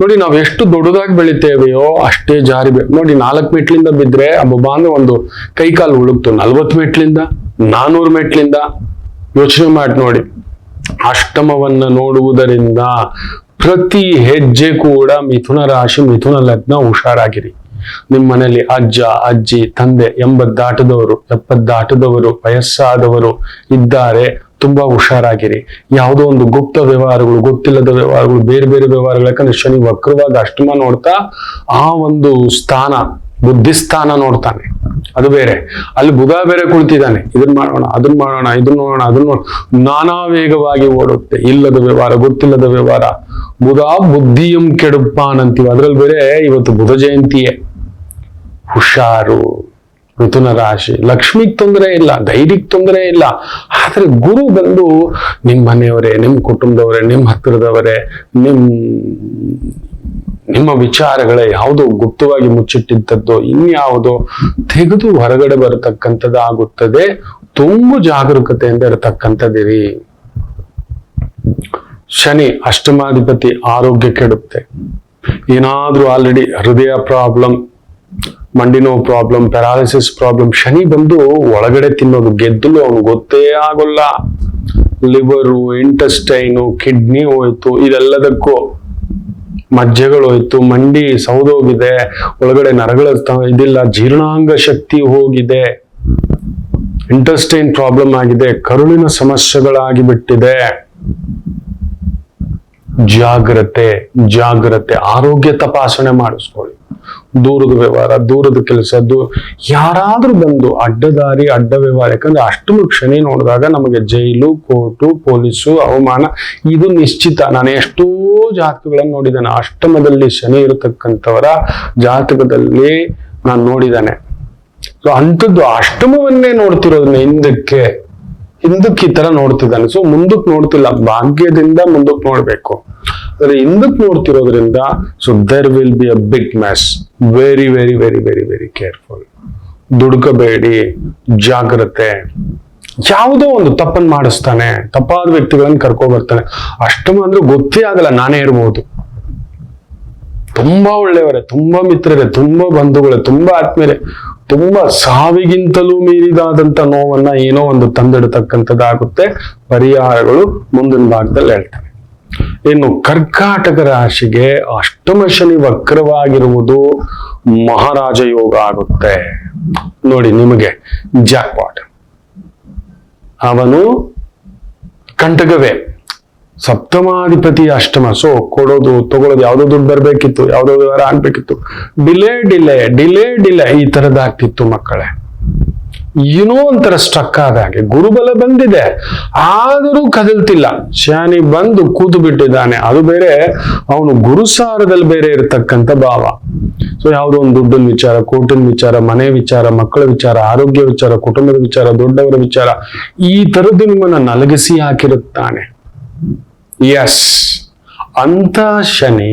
ನೋಡಿ, ನಾವು ಎಷ್ಟು ದೊಡ್ಡದಾಗಿ ಬೆಳಿತೇವೆಯೋ ಅಷ್ಟೇ ಜಾರಿ ನೋಡಿ. 4 ಮೆಟ್ಲಿಂದ ಬಿದ್ರೆ ಅಬ್ಬಬ್ಬಾ ಅಂದ್ರೆ ಒಂದು ಕೈಕಾಲು ಉಳುಕ್ತು. 40 ಮೆಟ್ಲಿಂದ, 400 ಮೆಟ್ಲಿಂದ ಯೋಚನೆ ಮಾಡಿ ನೋಡಿ. ಅಷ್ಟಮವನ್ನ ನೋಡುವುದರಿಂದ ಪ್ರತಿ ಹೆಜ್ಜೆ ಕೂಡ ಮಿಥುನ ರಾಶಿ, ಮಿಥುನ ಲಗ್ನ, ಹುಷಾರಾಗಿರಿ. ನಿಮ್ಮ ಮನೆಯಲ್ಲಿ ಅಜ್ಜ, ಅಜ್ಜಿ, ತಂದೆ 80 ದಾಟದವರು, 70 ದಾಟದವರು, ವಯಸ್ಸಾದವರು ಇದ್ದಾರೆ. ತುಂಬಾ ಹುಷಾರಾಗಿರಿ. ಯಾವುದೋ ಒಂದು ಗುಪ್ತ ವ್ಯವಹಾರಗಳು, ಗೊತ್ತಿಲ್ಲದ ವ್ಯವಹಾರಗಳು, ಬೇರೆ ಬೇರೆ ವ್ಯವಹಾರಗಳು. ಯಾಕಂದ್ರೆ ಶನಿ ವಕ್ರವಾಗಿ ಅಷ್ಟಮ ನೋಡ್ತಾ ಆ ಒಂದು ಸ್ಥಾನ, ಬುದ್ಧಿಸ್ಥಾನ ನೋಡ್ತಾನೆ, ಅದು ಬೇರೆ. ಅಲ್ಲಿ ಬುಧ ಬೇರೆ ಕುಳಿತಿದ್ದಾನೆ. ಇದನ್ನ ಮಾಡೋಣ, ಅದನ್ನ ಮಾಡೋಣ, ಇದನ್ನ ನೋಡೋಣ, ಅದನ್ನ ನಾನಾ ವೇಗವಾಗಿ ಓಡುತ್ತೆ. ಇಲ್ಲದ ವ್ಯವಹಾರ, ಗೊತ್ತಿಲ್ಲದ ವ್ಯವಹಾರ. ಬುಧ ಬುದ್ಧಿಯಂ ಕೆಡುಪಾನ್ ಅಂತೀವಿ. ಅದ್ರಲ್ಲಿ ಬೇರೆ ಇವತ್ತು ಬುಧ ಜಯಂತಿಯೇ. ಹುಷಾರು. ಮಿಥುನ ರಾಶಿ. ಲಕ್ಷ್ಮಿಗ್ ತೊಂದರೆ ಇಲ್ಲ, ಧೈರ್ಯಕ್ಕೆ ತೊಂದರೆ ಇಲ್ಲ. ಆದ್ರೆ ಗುರು ಬಂದು ನಿಮ್ಮ ಮನೆಯವರೇ, ನಿಮ್ಮ ಕುಟುಂಬದವರೇ, ನಿಮ್ಮ ಹತ್ತಿರದವರೇ, ನಿಮ್ಮ ವಿಚಾರಗಳೇ ಯಾವುದೋ ಗುಪ್ತವಾಗಿ ಮುಚ್ಚಿಟ್ಟಿದ್ದದ್ದು ಇನ್ಯಾವುದೋ ತೆಗೆದು ಹೊರಗಡೆ ಬರತಕ್ಕಂಥದ್ದಾಗುತ್ತದೆ. ತುಂಬ ಜಾಗರೂಕತೆಯಿಂದ ಇರತಕ್ಕಂಥದ್ದಿರಿ. ಶನಿ ಅಷ್ಟಮಾಧಿಪತಿ, ಆರೋಗ್ಯ ಕೆಡುತ್ತೆ. ಏನಾದ್ರೂ ಆಲ್ರೆಡಿ ಹೃದಯ ಪ್ರಾಬ್ಲಮ್, ಮಂಡಿ ನೋವು ಪ್ರಾಬ್ಲಮ್, ಪ್ಯಾರಾಲಿಸಿಸ್ ಪ್ರಾಬ್ಲಮ್, ಶನಿ ಬಂದು ಒಳಗಡೆ ತಿನ್ನೋದು, ಗೆದ್ದಲು ಅವನು ಗೊತ್ತೇ ಆಗೋಲ್ಲ. ಲಿವರು, ಇಂಟೆಸ್ಟೈನು, ಕಿಡ್ನಿ ಹೋಯ್ತು, ಇದೆಲ್ಲದಕ್ಕೂ ಮಜ್ಜೆಗಳು ಹೋಯ್ತು, ಮಂಡಿ ಸೌದೋಗಿದೆ, ಒಳಗಡೆ ನರಗಳ ಇದಿಲ್ಲ, ಜೀರ್ಣಾಂಗ ಶಕ್ತಿ ಹೋಗಿದೆ, ಇಂಟೆಸ್ಟೈನ್ ಪ್ರಾಬ್ಲಮ್ ಆಗಿದೆ, ಕರುಳಿನ ಸಮಸ್ಯೆಗಳಾಗಿ ಬಿಟ್ಟಿದೆ. ಜಾಗ್ರತೆ, ಜಾಗ್ರತೆ. ಆರೋಗ್ಯ ತಪಾಸಣೆ ಮಾಡಿಸ್ಕೊಳ್ಳಿ. ದೂರದ ವ್ಯವಹಾರ, ದೂರದ ಕೆಲಸ, ಯಾರಾದ್ರೂ ಬಂದು ಅಡ್ಡದಾರಿ, ಅಡ್ಡ ವ್ಯವಹಾರ. ಯಾಕಂದ್ರೆ ಅಷ್ಟಮಕ್ಕೆ ಶನಿ ನೋಡಿದಾಗ ನಮಗೆ ಜೈಲು, ಕೋರ್ಟು, ಪೊಲೀಸು, ಅವಮಾನ ಇದು ನಿಶ್ಚಿತ. ನಾನು ಎಷ್ಟೋ ಜಾತಕಗಳನ್ನು ನೋಡಿದ್ದೇನೆ. ಅಷ್ಟಮದಲ್ಲಿ ಶನಿ ಇರತಕ್ಕಂಥವರ ಜಾತಕದಲ್ಲಿ ನಾನು ನೋಡಿದ್ದೇನೆ. ಸೊ ಅಂಥದ್ದು ಅಷ್ಟಮವನ್ನೇ ನೋಡ್ತಿರೋದನ್ನ ಹಿಂದಕ್ಕೆ ಈ ತರ ನೋಡ್ತಿದ್ದಾನೆ. ಸೊ ಮುಂದಕ್ಕೆ ನೋಡ್ತಿಲ್ಲ, ಭಾಗ್ಯದಿಂದ ಮುಂದಕ್ಕೆ ನೋಡ್ಬೇಕು. ಆದ್ರೆ ಹಿಂದಕ್ಕೆ ನೋಡ್ತಿರೋದ್ರಿಂದ so there will be a big mess. Very very very very very careful. ದುಡುಕಬೇಡಿ, ಜಾಗ್ರತೆ. ಯಾವುದೋ ಒಂದು ತಪ್ಪನ್ನು ಮಾಡಿಸ್ತಾನೆ, ತಪ್ಪಾದ ವ್ಯಕ್ತಿಗಳನ್ನ ಕರ್ಕೊ ಬರ್ತಾನೆ. ಅಷ್ಟಮ ಅಂದ್ರೆ ಗೊತ್ತೇ ಆಗಲ್ಲ, ನಾನೇ ಇರ್ಬೋದು. ತುಂಬಾ ಒಳ್ಳೆಯವರೇ, ತುಂಬಾ ಮಿತ್ರರೇ, ತುಂಬಾ ಬಂಧುಗಳೇ, ತುಂಬಾ ಆತ್ಮೀಯರೇ, ತುಂಬಾ ಸಾವಿಗಿಂತಲೂ ಮೀರಿದಾದಂತ ನೋವನ್ನ ಏನೋ ಒಂದು ತಂದಿಡತಕ್ಕಂಥದ್ದಾಗುತ್ತೆ. ಪರಿಹಾರಗಳು ಮುಂದಿನ ಭಾಗದಲ್ಲಿ ಹೇಳ್ತಾರೆ. ಇನ್ನು ಕರ್ಕಾಟಕ ರಾಶಿಗೆ ಅಷ್ಟಮ ಶನಿ ವಕ್ರವಾಗಿರುವುದು ಮಹಾರಾಜ ಯೋಗ ಆಗುತ್ತೆ. ನೋಡಿ, ನಿಮಗೆ ಜಾಕ್ಪಾಟ್. ಅವನು ಕಂಟಕವೇ, ಸಪ್ತಮಾಧಿಪತಿ ಅಷ್ಟಮ. ಸೊ ಕೊಡೋದು, ತಗೊಳ್ಳೋದು, ಯಾವ್ದೋ ದುಡ್ಡು ಬರ್ಬೇಕಿತ್ತು, ಯಾವ್ದೋ ವ್ಯವಹಾರ ಆಗ್ಬೇಕಿತ್ತು, ಡಿಲೇ ಈ ತರದಾಗ್ತಿತ್ತು ಮಕ್ಕಳೇ. ಏನೋ ಒಂಥರ ಸ್ಟ್ರಕ್ ಆದ ಹಾಗೆ. ಗುರುಬಲ ಬಂದಿದೆ, ಆದರೂ ಕದಲ್ತಿಲ್ಲ. ಶನಿ ಬಂದು ಕೂತು ಬಿಟ್ಟಿದ್ದಾನೆ. ಅದು ಬೇರೆ, ಅವನು ಗುರುಸಾರದಲ್ಲಿ ಬೇರೆ ಇರತಕ್ಕಂಥ ಭಾವ. ಸೊ ಯಾವುದೋ ಒಂದು ದುಡ್ಡಿನ ವಿಚಾರ, ಕೋಟಿನ ವಿಚಾರ, ಮನೆ ವಿಚಾರ, ಮಕ್ಕಳ ವಿಚಾರ, ಆರೋಗ್ಯ ವಿಚಾರ, ಕುಟುಂಬದ ವಿಚಾರ, ದೊಡ್ಡವರ ವಿಚಾರ, ಈ ತರದ್ದು ನಿಮ್ಮನ್ನ ನಲಗಿಸಿ ಹಾಕಿರುತ್ತಾನೆ. ಎಸ್, ಅಂತ ಶನಿ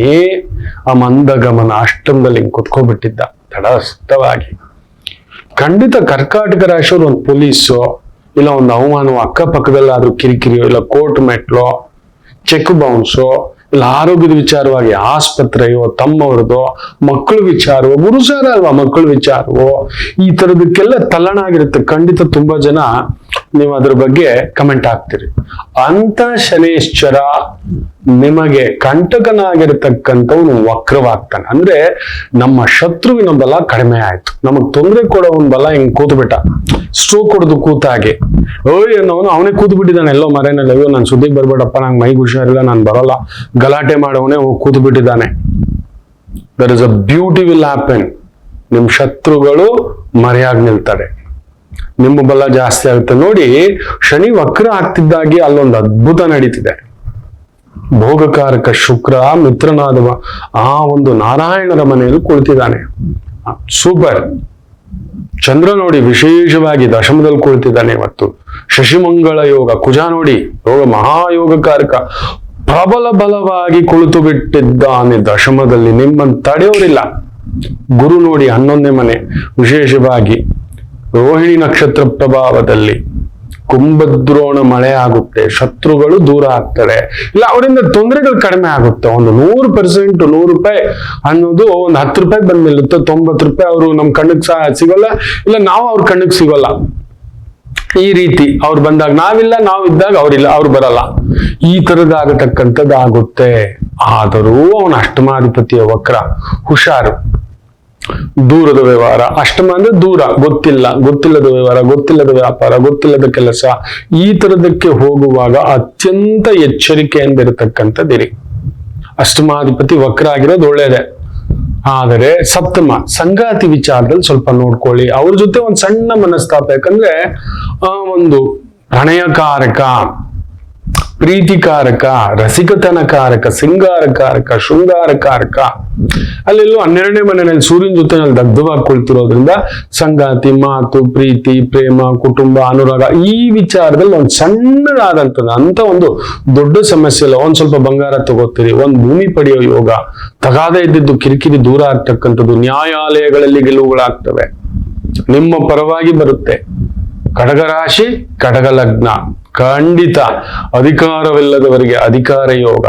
ಆ ಮಂದಗಮನ ಅಷ್ಟಮದಲ್ಲಿ ಕುತ್ಕೋಬಿಟ್ಟಿದ್ದ ತಡಸ್ಥವಾಗಿ. ಖಂಡಿತ ಕರ್ಕಾಟಕ ರಾಶಿಯವರು ಒಂದು ಪೊಲೀಸು, ಇಲ್ಲ ಒಂದು ಅವಮಾನ, ಅಕ್ಕಪಕ್ಕದಲ್ಲಾದ್ರೂ ಕಿರಿಕಿರಿಯೋ, ಇಲ್ಲ ಕೋರ್ಟ್ ಮೆಟ್ಲೋ, ಚೆಕ್ ಬೌನ್ಸೋ, ಇಲ್ಲ ಆರೋಗ್ಯದ ವಿಚಾರವಾಗಿ ಆಸ್ಪತ್ರೆಯೋ, ತಮ್ಮವ್ರದೋ, ಮಕ್ಕಳ ವಿಚಾರವೋ, ಗುರುಸಾರ ಅಲ್ವಾ ಮಕ್ಕಳ ವಿಚಾರವೋ, ಈ ತರದಕ್ಕೆಲ್ಲ ತಲ್ಲಣಾಗಿರುತ್ತೆ. ಖಂಡಿತ ತುಂಬಾ ಜನ ನೀವು ಅದ್ರ ಬಗ್ಗೆ ಕಮೆಂಟ್ ಹಾಕ್ತೀರಿ. ಅಂತ ಶನೇಶ್ವರ ನಿಮಗೆ ಕಂಟಕನಾಗಿರ್ತಕ್ಕಂಥವನು ವಕ್ರವಾಗ್ತಾನೆ. ಅಂದ್ರೆ ನಮ್ಮ ಶತ್ರುವಿನ ಬಲ ಕಡಿಮೆ ಆಯ್ತು, ನಮಗ್ ತೊಂದರೆ ಕೊಡೋವನ್ ಬಲ ಹಿಂಗ್ ಕೂತು ಬಿಟ್ಟ, ಸ್ಟ್ರೋಕ್ ಹೊಡೆದು ಕೂತಾಗೆ. ಅನ್ನೋನು ಅವನೇ ಕೂತು ಬಿಟ್ಟಿದ್ದಾನೆ ಎಲ್ಲೋ ಮರೆಯಲ್ಲಿ. ಅಯ್ಯೋ ನಾನು ಸುದ್ದಿಗೆ ಬರ್ಬೇಡಪ್ಪ, ನಂಗೆ ಮೈಗೆ ಹುಷಾರಿಲ್ಲ, ನಾನು ಬರಲ್ಲ, ಗಲಾಟೆ ಮಾಡೋವನೇ ಹೋಗಿ ಕೂತು ಬಿಟ್ಟಿದ್ದಾನೆ. There is a beauty will happen. ನಿಮ್ ಶತ್ರುಗಳು ಮರೆಯಾಗಿ ನಿಲ್ತಾರೆ, ನಿಮ್ಮ ಬಲ ಜಾಸ್ತಿ ಆಗುತ್ತೆ. ನೋಡಿ, ಶನಿ ವಕ್ರ ಆಗ್ತಿದ್ದಾಗೆ ಅಲ್ಲೊಂದು ಅದ್ಭುತ ನಡೀತಿದೆ. ಭೋಗಕಾರಕ ಶುಕ್ರ ಮಿತ್ರನಾದ ಆ ಒಂದು ನಾರಾಯಣರ ಮನೆಯಲ್ಲಿ ಕುಳಿತಿದ್ದಾನೆ. ಸೂಪರ್. ಚಂದ್ರ ನೋಡಿ ವಿಶೇಷವಾಗಿ ದಶಮದಲ್ಲಿ ಕುಳಿತಿದ್ದಾನೆ ಇವತ್ತು. ಶಶಿಮಂಗಳ ಯೋಗ. ಕುಜ ನೋಡಿ ಯೋಗ ಮಹಾಯೋಗಕಾರಕ ಪ್ರಬಲ ಬಲವಾಗಿ ಕುಳಿತು ಬಿಟ್ಟಿದ್ದಾನೆ ದಶಮದಲ್ಲಿ. ನಿಮ್ಮನ್ನು ತಡೆಯೋರಿಲ್ಲ. ಗುರು ನೋಡಿ 11ನೇ ಮನೆ ವಿಶೇಷವಾಗಿ ರೋಹಿಣಿ ನಕ್ಷತ್ರ ಪ್ರಭಾವದಲ್ಲಿ ಕುಂಭದ್ರೋಣ ಮಳೆ ಆಗುತ್ತೆ, ಶತ್ರುಗಳು ದೂರ ಆಗ್ತಾರೆ, ಇಲ್ಲ ಅವರಿಂದ ತೊಂದರೆಗಳು ಕಡಿಮೆ ಆಗುತ್ತೆ. ಒಂದು 100% ₹100 ಅನ್ನೋದು ಒಂದು 10 ರೂಪಾಯಿ ಬಂದ್ಮೇಲಿರುತ್ತೆ. 90 ರೂಪಾಯಿ ಅವರು ನಮ್ ಕಣ್ಣಿಗೆ ಸಿಗೋಲ್ಲ, ಇಲ್ಲ ನಾವು ಅವ್ರ ಕಣ್ಣಿಗೆ ಸಿಗೋಲ್ಲ. ಈ ರೀತಿ ಅವ್ರು ಬಂದಾಗ ನಾವಿಲ್ಲ, ನಾವಿದ್ದಾಗ ಅವ್ರಿಲ್ಲ, ಅವ್ರು ಬರಲ್ಲ. ಈ ತರದಾಗತಕ್ಕಂಥದ್ದಾಗುತ್ತೆ. ಆದರೂ ಅವನ ಅಷ್ಟಮಾಧಿಪತಿಯ ವಕ್ರ. ಹುಷಾರು. ದೂರದ ವ್ಯವಹಾರ. ಅಷ್ಟಮ ಅಂದ್ರೆ ದೂರ, ಗೊತ್ತಿಲ್ಲದ ವ್ಯವಹಾರ, ಗೊತ್ತಿಲ್ಲದ ವ್ಯಾಪಾರ, ಗೊತ್ತಿಲ್ಲದ ಕೆಲಸ, ಈ ತರದಕ್ಕೆ ಹೋಗುವಾಗ ಅತ್ಯಂತ ಎಚ್ಚರಿಕೆಯಿಂದ ಇರತಕ್ಕಂಥದ್ದಿರಿ. ಅಷ್ಟಮಾಧಿಪತಿ ವಕ್ರ ಆಗಿರೋದು ಒಳ್ಳೇದೆ. ಆದರೆ ಸಪ್ತಮ ಸಂಗಾತಿ ವಿಚಾರದಲ್ಲಿ ಸ್ವಲ್ಪ ನೋಡ್ಕೊಳ್ಳಿ. ಅವ್ರ ಜೊತೆ ಒಂದು ಸಣ್ಣ ಮನಸ್ತಾಪ. ಯಾಕಂದ್ರೆ ಒಂದು ಪ್ರಣಯಕಾರಕ, ಪ್ರೀತಿಕಾರಕ, ರಸಿಕತನಕಾರಕ, ಸಿಂಗಾರಕಾರಕ, ಶೃಂಗಾರಕಾರಕ, ಅಲ್ಲೆಲ್ಲೂ 12ನೇ ಮನೆಯಲ್ಲಿ ಸೂರ್ಯನ ಜೊತೆ ದಗ್ಧವಾಗಿ ಕುಳಿತಿರೋದ್ರಿಂದ ಸಂಗಾತಿ, ಮಾತು, ಪ್ರೀತಿ, ಪ್ರೇಮ, ಕುಟುಂಬ, ಅನುರಾಗ ಈ ವಿಚಾರದಲ್ಲಿ ಒಂದು ಸಣ್ಣದಾದಂಥದ್ದು ಅಂತ ಒಂದು ದೊಡ್ಡ ಸಮಸ್ಯೆ ಇಲ್ಲ. ಒಂದ್ ಸ್ವಲ್ಪ ಬಂಗಾರ ತಗೋತೀರಿ, ಒಂದ್ ಭೂಮಿ ಪಡೆಯೋ ಯೋಗ, ತಗಾದೆ ಇದ್ದಿದ್ದು ಕಿರಿಕಿರಿ ದೂರ ಆಗ್ತಕ್ಕಂಥದ್ದು, ನ್ಯಾಯಾಲಯಗಳಲ್ಲಿ ಗೆಲುವುಗಳಾಗ್ತವೆ, ನಿಮ್ಮ ಪರವಾಗಿ ಬರುತ್ತೆ. ಕಡಗರಾಶಿ, ಕಡಗ ಲಗ್ನ, ಖಂಡಿತ ಅಧಿಕಾರವಿಲ್ಲದವರಿಗೆ ಅಧಿಕಾರ ಯೋಗ,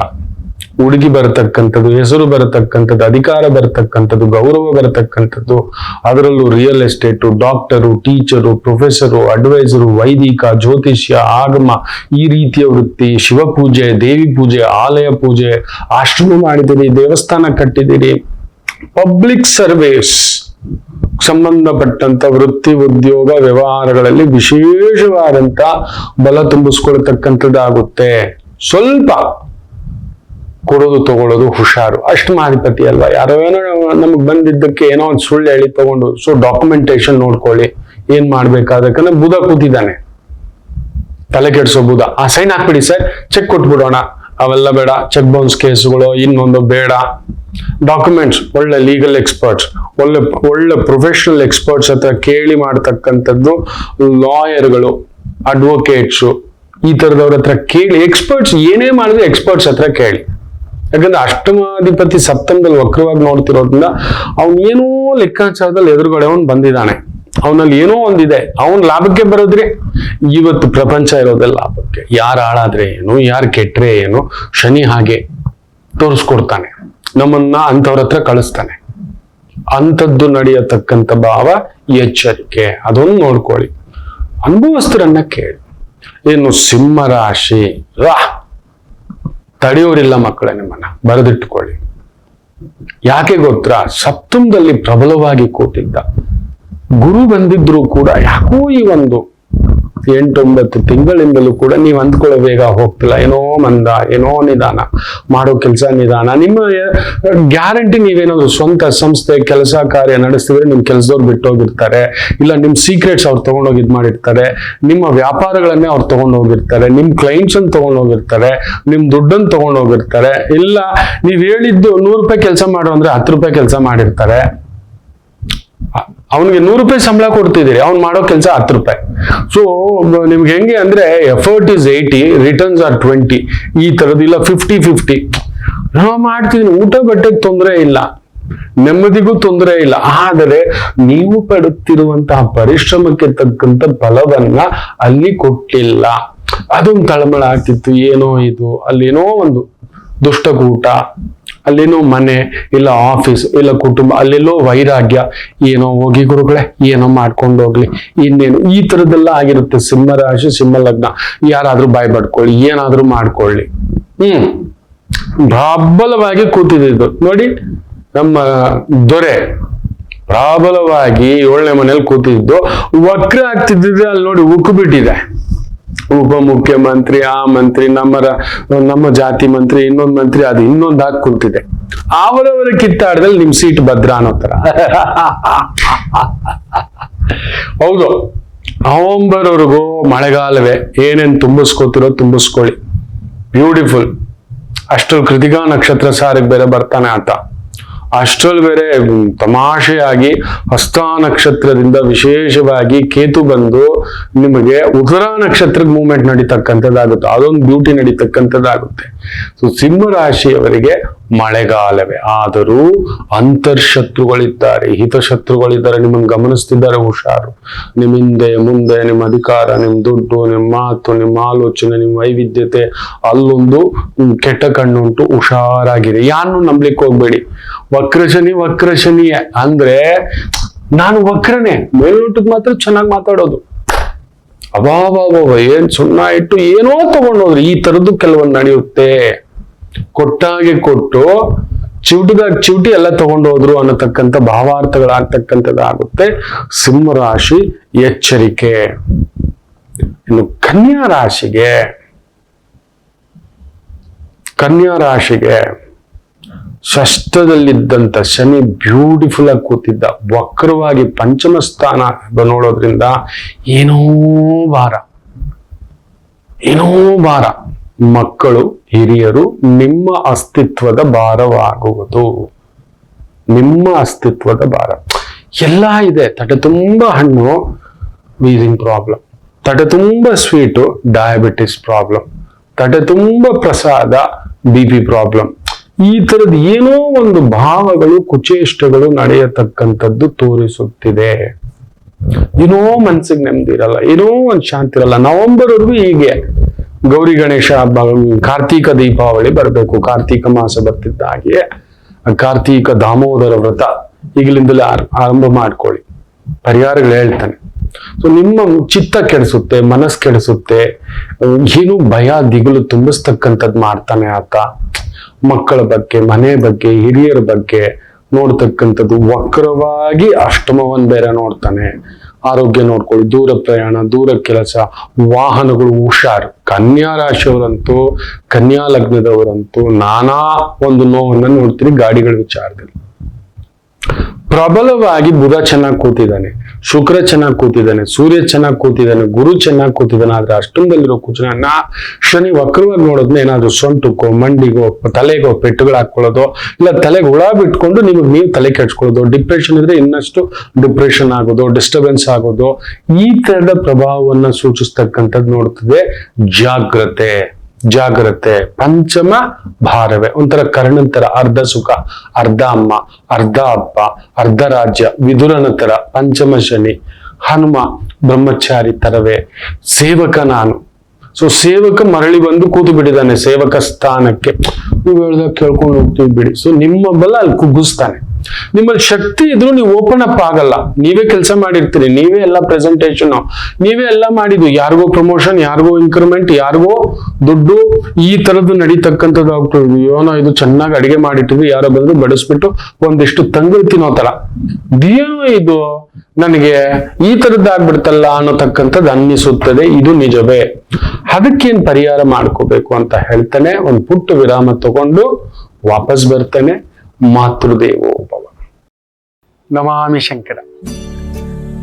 ಹುಡುಗಿ ಬರತಕ್ಕಂಥದ್ದು, ಹೆಸರು ಬರತಕ್ಕಂಥದ್ದು, ಅಧಿಕಾರ ಬರತಕ್ಕಂಥದ್ದು, ಗೌರವ ಬರತಕ್ಕಂಥದ್ದು, ಅದರಲ್ಲೂ real estate, doctor, teacher, professor, adviser, ವೈದಿಕ, ಜ್ಯೋತಿಷ್ಯ, ಆಗಮ, ಈ ರೀತಿಯ ವೃತ್ತಿ, ಶಿವಪೂಜೆ, ದೇವಿ ಪೂಜೆ, ಆಲಯ ಪೂಜೆ, ಆಶ್ರಮ ಮಾಡಿದಿರಿ, ದೇವಸ್ಥಾನ ಕಟ್ಟಿದಿರಿ, ಪಬ್ಲಿಕ್ ಸರ್ವಿಸ್ ಸಂಬಂಧಪಟ್ಟಂತ ವೃತ್ತಿ, ಉದ್ಯೋಗ, ವ್ಯವಹಾರಗಳಲ್ಲಿ ವಿಶೇಷವಾದಂತ ಬಲ ತುಂಬಿಸ್ಕೊಳ್ತಕ್ಕಂಥದ್ದಾಗುತ್ತೆ. ಸ್ವಲ್ಪ ಕೊಡೋದು ತಗೊಳ್ಳೋದು ಹುಷಾರು. ಅಷ್ಟಮಾಧಿಪತಿ ಅಲ್ವಾ, ಯಾರೋ ಏನೋ ನಮಗ್ ಬಂದಿದ್ದಕ್ಕೆ ಏನೋ ಒಂದು ಸುಳ್ಳು ಹೇಳಿ ತಗೊಂಡು, ಸೊ ಡಾಕ್ಯುಮೆಂಟೇಶನ್ ನೋಡ್ಕೊಳ್ಳಿ ಏನ್ ಮಾಡ್ಬೇಕಾದಕ್ಕಂದ್ರೆ ಬುಧ ಕೂತಿದ್ದಾನೆ, ತಲೆ ಕೆಡ್ಸೋ ಬುಧ. ಸೈನ್ ಹಾಕ್ಬಿಡಿ ಸರ್, ಚೆಕ್ ಕೊಟ್ಬಿಡೋಣ, ಅವೆಲ್ಲ ಬೇಡ. ಚೆಕ್ ಬೌನ್ಸ್ ಕೇಸ್ಗಳು ಇನ್ನೊಂದು ಬೇಡ. ಡಾಕ್ಯುಮೆಂಟ್ಸ್ ಒಳ್ಳೆ ಲೀಗಲ್ ಎಕ್ಸ್ಪರ್ಟ್ಸ್, ಒಳ್ಳೆ ಪ್ರೊಫೆಷನಲ್ ಎಕ್ಸ್ಪರ್ಟ್ಸ್ ಹತ್ರ ಕೇಳಿ ಮಾಡ್ತಕ್ಕಂಥದ್ದು, ಲಾಯರ್ಗಳು, ಅಡ್ವೊಕೇಟ್ಸು, ಈ ತರದವ್ರ ಹತ್ರ ಕೇಳಿ. ಎಕ್ಸ್ಪರ್ಟ್ಸ್ ಏನೇ ಮಾಡಿದ್ರೆ ಎಕ್ಸ್ಪರ್ಟ್ಸ್ ಹತ್ರ ಕೇಳಿ. ಯಾಕಂದ್ರೆ ಅಷ್ಟಮಾಧಿಪತಿ ಸಪ್ತಮದಲ್ಲಿ ವಕ್ರವಾಗಿ ನೋಡ್ತಿರೋದ್ರಿಂದ ಅವ್ನು ಏನೋ ಲೆಕ್ಕಾಚಾರದಲ್ಲಿ ಎದುರುಗಡೆ ಅವನು ಬಂದಿದ್ದಾನೆ, ಅವನಲ್ಲಿ ಏನೋ ಒಂದಿದೆ, ಅವನ್ ಲಾಭಕ್ಕೆ ಬರೋದ್ರಿ. ಇವತ್ತು ಪ್ರಪಂಚ ಇರೋದೆಲ್ಲ ಲಾಭಕ್ಕೆ. ಯಾರು ಹಾಳಾದ್ರೆ ಏನು, ಯಾರು ಕೆಟ್ರೆ ಏನು, ಶನಿ ಹಾಗೆ ತೋರಿಸ್ಕೊಡ್ತಾನೆ, ನಮ್ಮನ್ನ ಅಂಥವ್ರ ಹತ್ರ ಕಳಿಸ್ತಾನೆ. ಅಂಥದ್ದು ನಡೆಯತಕ್ಕಂಥ ಭಾವ, ಎಚ್ಚರಿಕೆ, ಅದೊಂದು ನೋಡ್ಕೊಳ್ಳಿ. ಅನುಭವಸ್ಥರನ್ನ ಕೇಳಿ. ಏನು ಸಿಂಹ ರಾಶಿ, ತಡೆಯೋರಿಲ್ಲ ಮಕ್ಕಳೇ, ನಿಮ್ಮನ್ನ ಬರೆದಿಟ್ಟುಕೊಳ್ಳಿ. ಯಾಕೆ ಗೊತ್ತಾ, ಸಪ್ತಮದಲ್ಲಿ ಪ್ರಬಲವಾಗಿ ಕೂತಿದ್ದ ಗುರು ಬಂದಿದ್ರು ಕೂಡ ಯಾಕೋ ಈ ಒಂದು 8-9 ತಿಂಗಳಿಂದಲೂ ಕೂಡ ನೀವು ಅಂದ್ಕೊಳ್ಳೋ ಬೇಗ ಹೋಗ್ತಿಲ್ಲ. ಏನೋ ಮಂದ, ಏನೋ ನಿಧಾನ, ಮಾಡೋ ಕೆಲಸ ನಿಧಾನ. ನಿಮ್ಮ ಗ್ಯಾರಂಟಿ ನೀವೇನಾದ್ರು ಸ್ವಂತ ಸಂಸ್ಥೆ ಕೆಲಸ ಕಾರ್ಯ ನಡೆಸ್ತಿದ್ರೆ ನಿಮ್ ಕೆಲಸದವ್ರು ಬಿಟ್ಟೋಗಿರ್ತಾರೆ, ಇಲ್ಲ ನಿಮ್ ಸೀಕ್ರೆಟ್ಸ್ ಅವ್ರು ತಗೊಂಡೋಗಿ ಇದ್ ಮಾಡಿರ್ತಾರೆ, ನಿಮ್ಮ ವ್ಯಾಪಾರಗಳನ್ನೇ ಅವ್ರು ತಗೊಂಡೋಗಿರ್ತಾರೆ, ನಿಮ್ ಕ್ಲೈಂಟ್ಸ್ ಅನ್ನು ತಗೊಂಡೋಗಿರ್ತಾರೆ, ನಿಮ್ ದುಡ್ಡನ್ನು ತಗೊಂಡೋಗಿರ್ತಾರೆ. ಇಲ್ಲ ನೀವ್ ಹೇಳಿದ್ದು ₹100 ಕೆಲಸ ಮಾಡು ಅಂದ್ರೆ ₹10 ಕೆಲಸ ಮಾಡಿರ್ತಾರೆ. ಅವನಿಗೆ ₹100 ಸಂಬಳ ಕೊಡ್ತಿದ್ದೀರಿ, ಅವ್ನು ಮಾಡೋ ಕೆಲಸ ₹10. ಸೊ ನಿಮ್ಗೆ ಹೆಂಗೆ ಅಂದ್ರೆ ಎಫರ್ಟ್ ಇಸ್ 80, ರಿಟರ್ನ್ಸ್ ಆರ್ 20. ಈ ತರದಿಲ್ಲ 50-50. ನಾವು ಮಾಡ್ತಿದ್ದೀನಿ, ಊಟ ಬಟ್ಟೆಗೆ ತೊಂದರೆ ಇಲ್ಲ, ನೆಮ್ಮದಿಗೂ ತೊಂದರೆ ಇಲ್ಲ. ಆದರೆ ನೀವು ಪಡುತ್ತಿರುವಂತಹ ಪರಿಶ್ರಮಕ್ಕೆ ತಕ್ಕಂತ ಫಲವನ್ನ ಅಲ್ಲಿ ಕೊಟ್ಟಿಲ್ಲ. ಅದೊಂದು ತಳಮಳ ಆಗ್ತಿತ್ತು. ಏನೋ ಇದು, ಅಲ್ಲೇನೋ ಒಂದು ದುಷ್ಟಕೂಟ, ಅಲ್ಲೇನೋ ಮನೆ, ಇಲ್ಲ ಆಫೀಸ್, ಇಲ್ಲ ಕುಟುಂಬ, ಅಲ್ಲೆಲ್ಲೋ ವೈರಾಗ್ಯ, ಏನೋ ಹೋಗಿ ಗುರುಗಳೇ ಏನೋ ಮಾಡ್ಕೊಂಡು ಹೋಗ್ಲಿ, ಇನ್ನೇನು ಈ ತರದೆಲ್ಲ ಆಗಿರುತ್ತೆ. ಸಿಂಹರಾಶಿ, ಸಿಂಹ ಲಗ್ನ, ಯಾರಾದ್ರೂ ಬಾಯ್ ಬಡ್ಕೊಳ್ಳಿ, ಏನಾದ್ರೂ ಮಾಡ್ಕೊಳ್ಳಿ. ಪ್ರಬಲವಾಗಿ ಕೂತಿದ್ದು ನೋಡಿ, ನಮ್ಮ ದೊರೆ ಪ್ರಬಲವಾಗಿ 7ನೇ ಮನೇಲಿ ಕೂತಿದ್ದು, ವಕ್ರ ಆಗ್ತಿದ್ದಿದ್ರೆ ಅಲ್ಲಿ ನೋಡಿ ಉಕ್ಕು ಬಿಟ್ಟಿದೆ. ಉಪಮುಖ್ಯಮಂತ್ರಿ, ಆ ಮಂತ್ರಿ, ನಮ್ಮ ಜಾತಿ ಮಂತ್ರಿ, ಇನ್ನೊಂದು ಮಂತ್ರಿ, ಅದು ಇನ್ನೊಂದು ಹಾಕಿ ಕುಂತಿದೆ. ಅವರವರ ಕಿತ್ತಾಡದಲ್ಲಿ ನಿಮ್ ಸೀಟ್ ಭದ್ರ ಅನ್ನೋ ತರ. ಹೌದು, ನವೆಂಬರ್ವರೆಗೂ ಮಳೆಗಾಲವೇ. ಏನೇನ್ ತುಂಬಿಸ್ಕೋತಿರೋ ತುಂಬಿಸ್ಕೊಳ್ಳಿ. ಬ್ಯೂಟಿಫುಲ್. ಅಷ್ಟ್ರಲ್ಲಿ ಕೃತಿಕಾ ನಕ್ಷತ್ರ ಸಾರಿಗೆ ಬೇರೆ ಬರ್ತಾನೆ ಆತ. ಅಷ್ಟ್ರಲ್ಲಿ ಬೇರೆ ತಮಾಷೆಯಾಗಿ ಹಸ್ತ ನಕ್ಷತ್ರದಿಂದ ವಿಶೇಷವಾಗಿ ಕೇತು ಬಂದು ನಿಮಗೆ ಉತ್ತರ ನಕ್ಷತ್ರದ ಮೂವ್ಮೆಂಟ್ ನಡೀತಕ್ಕಂಥದ್ದಾಗುತ್ತೆ. ಅದೊಂದು ಬ್ಯೂಟಿ ನಡೀತಕ್ಕಂಥದ್ದಾಗುತ್ತೆ. ಸೊ ಸಿಂಹ ರಾಶಿಯವರಿಗೆ ಮಳೆಗಾಲವೇ, ಆದರೂ ಅಂತರ್ಶತ್ರುಗಳಿದ್ದಾರೆ, ಹಿತಶತ್ರುಗಳಿದ್ದಾರೆ, ನಿಮ್ಮನ್ನು ಗಮನಿಸ್ತಿದ್ದಾರೆ, ಹುಷಾರು. ನಿಮ್ಮ ಹಿಂದೆ ಮುಂದೆ ನಿಮ್ಮ ಅಧಿಕಾರ, ನಿಮ್ಮ ದುಡ್ಡು, ನಿಮ್ಮ ಮಾತು, ನಿಮ್ಮ ಆಲೋಚನೆ, ನಿಮ್ಮ ವೈವಿಧ್ಯತೆ, ಅಲ್ಲೊಂದು ಕೆಟ್ಟ ಕಣ್ಣುಂಟು, ಹುಷಾರಾಗಿದೆ. ಯಾರನ್ನು ನಂಬ್ಲಿಕ್ಕೆ ಹೋಗ್ಬೇಡಿ. ವಕ್ರಶನಿಯೇ ಅಂದ್ರೆ ನಾನು ವಕ್ರನೇ, ಮೇಲ್ನೋಟಕ್ಕೆ ಮಾತ್ರ ಚೆನ್ನಾಗಿ ಮಾತಾಡೋದು, ಅಬಾಬಾಬಾಬ ಏನ್ ಸುಣ್ಣ ಇಟ್ಟು ಏನೋ ತಗೊಂಡೋದ್ರಿ, ಈ ತರದ್ದು ಕೆಲವೊಂದು ನಡೆಯುತ್ತೆ. ಕೊಟ್ಟಾಗೆ ಕೊಟ್ಟು ಚಿವುಟಿದಾಗ ಚಿವುಟಿ ಎಲ್ಲ ತಗೊಂಡೋದ್ರು ಅನ್ನತಕ್ಕಂಥ ಭಾವಾರ್ಥಗಳಾಗ್ತಕ್ಕಂಥದ್ದಾಗುತ್ತೆ. ಸಿಂಹರಾಶಿ ಎಚ್ಚರಿಕೆ. ಇನ್ನು ಕನ್ಯಾ ರಾಶಿಗೆ ಷಷ್ಠದಲ್ಲಿದ್ದಂತ ಶನಿ ಬ್ಯೂಟಿಫುಲ್ ಆಗಿ ಕೂತಿದ್ದ, ವಕ್ರವಾಗಿ ಪಂಚಮ ಸ್ಥಾನ ನೋಡೋದ್ರಿಂದ ಏನೋ ಭಾರ, ಮಕ್ಕಳು, ಹಿರಿಯರು, ನಿಮ್ಮ ಅಸ್ತಿತ್ವದ ಭಾರವಾಗುವುದು. ಎಲ್ಲ ಇದೆ. ತಟೆ ತುಂಬಾ ಹಣ್ಣು, ವೀಸಿಂಗ್ ಪ್ರಾಬ್ಲಮ್. ತಟೆ ತುಂಬಾ ಸ್ವೀಟು, ಡಯಾಬಿಟಿಸ್ ಪ್ರಾಬ್ಲಮ್. ತಟೆ ತುಂಬಾ ಪ್ರಸಾದ, BP ಪ್ರಾಬ್ಲಮ್. ಈ ತರದ ಏನೋ ಒಂದು ಭಾವಗಳು, ಕುಚೇಷ್ಟಗಳು ನಡೆಯತಕ್ಕಂಥದ್ದು ತೋರಿಸುತ್ತಿದೆ. ಏನೋ ಮನ್ಸಿಗೆ ನೆಮ್ಮದಿ ಇರಲ್ಲ, ಏನೋ ಒಂದು ಶಾಂತಿ ಇರಲ್ಲ. ನವೆಂಬರ್ವರೆಗೂ ಹೀಗೆ. ಗೌರಿ ಗಣೇಶ ಹಬ್ಬ, ಕಾರ್ತೀಕ ದೀಪಾವಳಿ ಬರಬೇಕು, ಕಾರ್ತೀಕ ಮಾಸ ಬರ್ತಿದ್ದ ಹಾಗೆ ಕಾರ್ತೀಕ ದಾಮೋದರ ವ್ರತ ಈಗಲಿಂದಲೇ ಆರಂಭ ಮಾಡ್ಕೊಳ್ಳಿ. ಪರಿಹಾರಗಳು ಹೇಳ್ತಾನೆ. ಸೊ ನಿಮ್ಮ ಚಿತ್ತ ಕೆಡಿಸುತ್ತೆ, ಮನಸ್ಸು ಕೆಡಿಸುತ್ತೆ, ಏನು ಭಯ ದಿಗುಲು ತುಂಬಿಸ್ತಕ್ಕಂಥದ್ದು ಮಾಡ್ತಾನೆ ಆತ. ಮಕ್ಕಳ ಬಗ್ಗೆ, ಮನೆ ಬಗ್ಗೆ, ಹಿರಿಯರ ಬಗ್ಗೆ ನೋಡ್ತಕ್ಕಂಥದ್ದು. ವಕ್ರವಾಗಿ ಅಷ್ಟಮವನ್ ಬೇರೆ ನೋಡ್ತಾನೆ. ಆರೋಗ್ಯ ನೋಡ್ಕೊಳ್ಳಿ, ದೂರ ಪ್ರಯಾಣ, ದೂರ ಕೆಲಸ, ವಾಹನಗಳು, ಹುಷಾರು. ಕನ್ಯಾ ರಾಶಿಯವರಂತೂ, ಕನ್ಯಾ ಲಗ್ನದವರಂತೂ ನಾನಾ ಒಂದು ನೋವನ್ನ ನೋಡ್ತೀರಿ ಗಾಡಿಗಳ ವಿಚಾರದಲ್ಲಿ. ಪ್ರಬಲವಾಗಿ ಬುಧ ಚೆನ್ನಾಗಿ ಕೂತಿದ್ದಾನೆ, ಶುಕ್ರ ಚೆನ್ನಾಗಿ ಕೂತಿದ್ದಾನೆ, ಸೂರ್ಯ ಚೆನ್ನಾಗಿ ಕೂತಿದ್ದಾನೆ, ಗುರು ಚೆನ್ನಾಗಿ ಕೂತಿದ್ದಾನೆ. ಆದ್ರೆ ಅಷ್ಟೊಂದಲ್ಲಿರೋ ಕುಚನ ಶನಿ ವಕ್ರವಾಗಿ ನೋಡೋದ್ನ ಏನಾದ್ರು ಸೊಂಟಕ್ಕೋ, ಮಂಡಿಗೋ, ತಲೆಗೋ ಪೆಟ್ಟುಗಳು ಹಾಕೊಳ್ಳೋದು, ಇಲ್ಲ ತಲೆಗೆ ಹುಳ ಬಿಟ್ಕೊಂಡು ನಿಮಗೆ ನೀವು ತಲೆ ಕೆಡ್ಸ್ಕೊಳ್ಳೋದು, ಡಿಪ್ರೆಷನ್ ಇದ್ರೆ ಇನ್ನಷ್ಟು ಡಿಪ್ರೆಷನ್ ಆಗೋದು, ಡಿಸ್ಟರ್ಬೆನ್ಸ್ ಆಗೋದು, ಈ ತರದ ಪ್ರಭಾವವನ್ನ ಸೂಚಿಸ್ತಕ್ಕಂಥದ್ದು ನೋಡ್ತದೆ. ಜಾಗ್ರತೆ. ಪಂಚಮ ಭಾರವೇ, ಒಂಥರ ಕರ್ಣನ್ ತರ, ಅರ್ಧ ಸುಖ, ಅರ್ಧ ಅಮ್ಮ, ಅರ್ಧ ಅಪ್ಪ, ಅರ್ಧ ರಾಜ್ಯ, ವಿದುರನ ತರ. ಪಂಚಮ ಶನಿ. ಹನುಮ ಬ್ರಹ್ಮಚಾರಿ ತರವೇ. ಸೇವಕ ನಾನು. ಸೊ ಸೇವಕ ಮರಳಿ ಬಂದು ಕೂತು ಬಿಟ್ಟಿದ್ದಾನೆ ಸೇವಕ ಸ್ಥಾನಕ್ಕೆ. ನೀವು ಹೇಳ್ದಾಗ ಕೇಳ್ಕೊಂಡು ಹೋಗ್ತೀವಿ ಬಿಡಿ. ಸೊ ನಿಮ್ಮ ಬಲ ಅಲ್ಲಿ ಕುಗ್ಗಿಸ್ತಾನೆ. ನಿಮ್ಮಲ್ಲಿ ಶಕ್ತಿ ಇದ್ರು ನೀವು ಓಪನ್ ಅಪ್ ಆಗಲ್ಲ. ನೀವೇ ಕೆಲಸ ಮಾಡಿರ್ತೀರಿ, ನೀವೇ ಎಲ್ಲ ಪ್ರೆಸೆಂಟೇಶನ್, ನೀವೇ ಎಲ್ಲ ಮಾಡಿದ್ದು. ಯಾರಿಗೋ ಪ್ರಮೋಷನ್, ಯಾರಿಗೋ ಇನ್ಕ್ರಿಮೆಂಟ್, ಯಾರಿಗೋ ದುಡ್ಡು, ಈ ತರದ್ದು ನಡೀತಕ್ಕಂಥದ್ದು ಆಗ್ತದೆ. ಏನೋ ಇದು ಚೆನ್ನಾಗಿ ಅಡಿಗೆ ಮಾಡಿಟ್ಟಿದ್ರು, ಯಾರೋ ಬಂದ್ರು ಬಡಿಸ್ಬಿಟ್ಟು ಒಂದಿಷ್ಟು ತಂಗಳು ತಿನ್ನೋ ತರ, ಏನೋ ಇದು ನನಗೆ ಈ ತರದ್ದಾಗ್ಬಿಡ್ತಲ್ಲ ಅನ್ನೋತಕ್ಕಂಥದ್ದು ಅನ್ನಿಸುತ್ತದೆ. ಇದು ನಿಜವೇ. ಅದಕ್ಕೇನ್ ಪರಿಹಾರ ಮಾಡ್ಕೋಬೇಕು ಅಂತ ಹೇಳ್ತಾನೆ. ಒಂದು ಪುಟ್ಟ ವಿರಾಮ ತಗೊಂಡು ವಾಪಸ್ ಬರ್ತೇನೆ. ಮಾತೃದೇವೋಭವ. ನಮಾಮಿ ಶಂಕರ.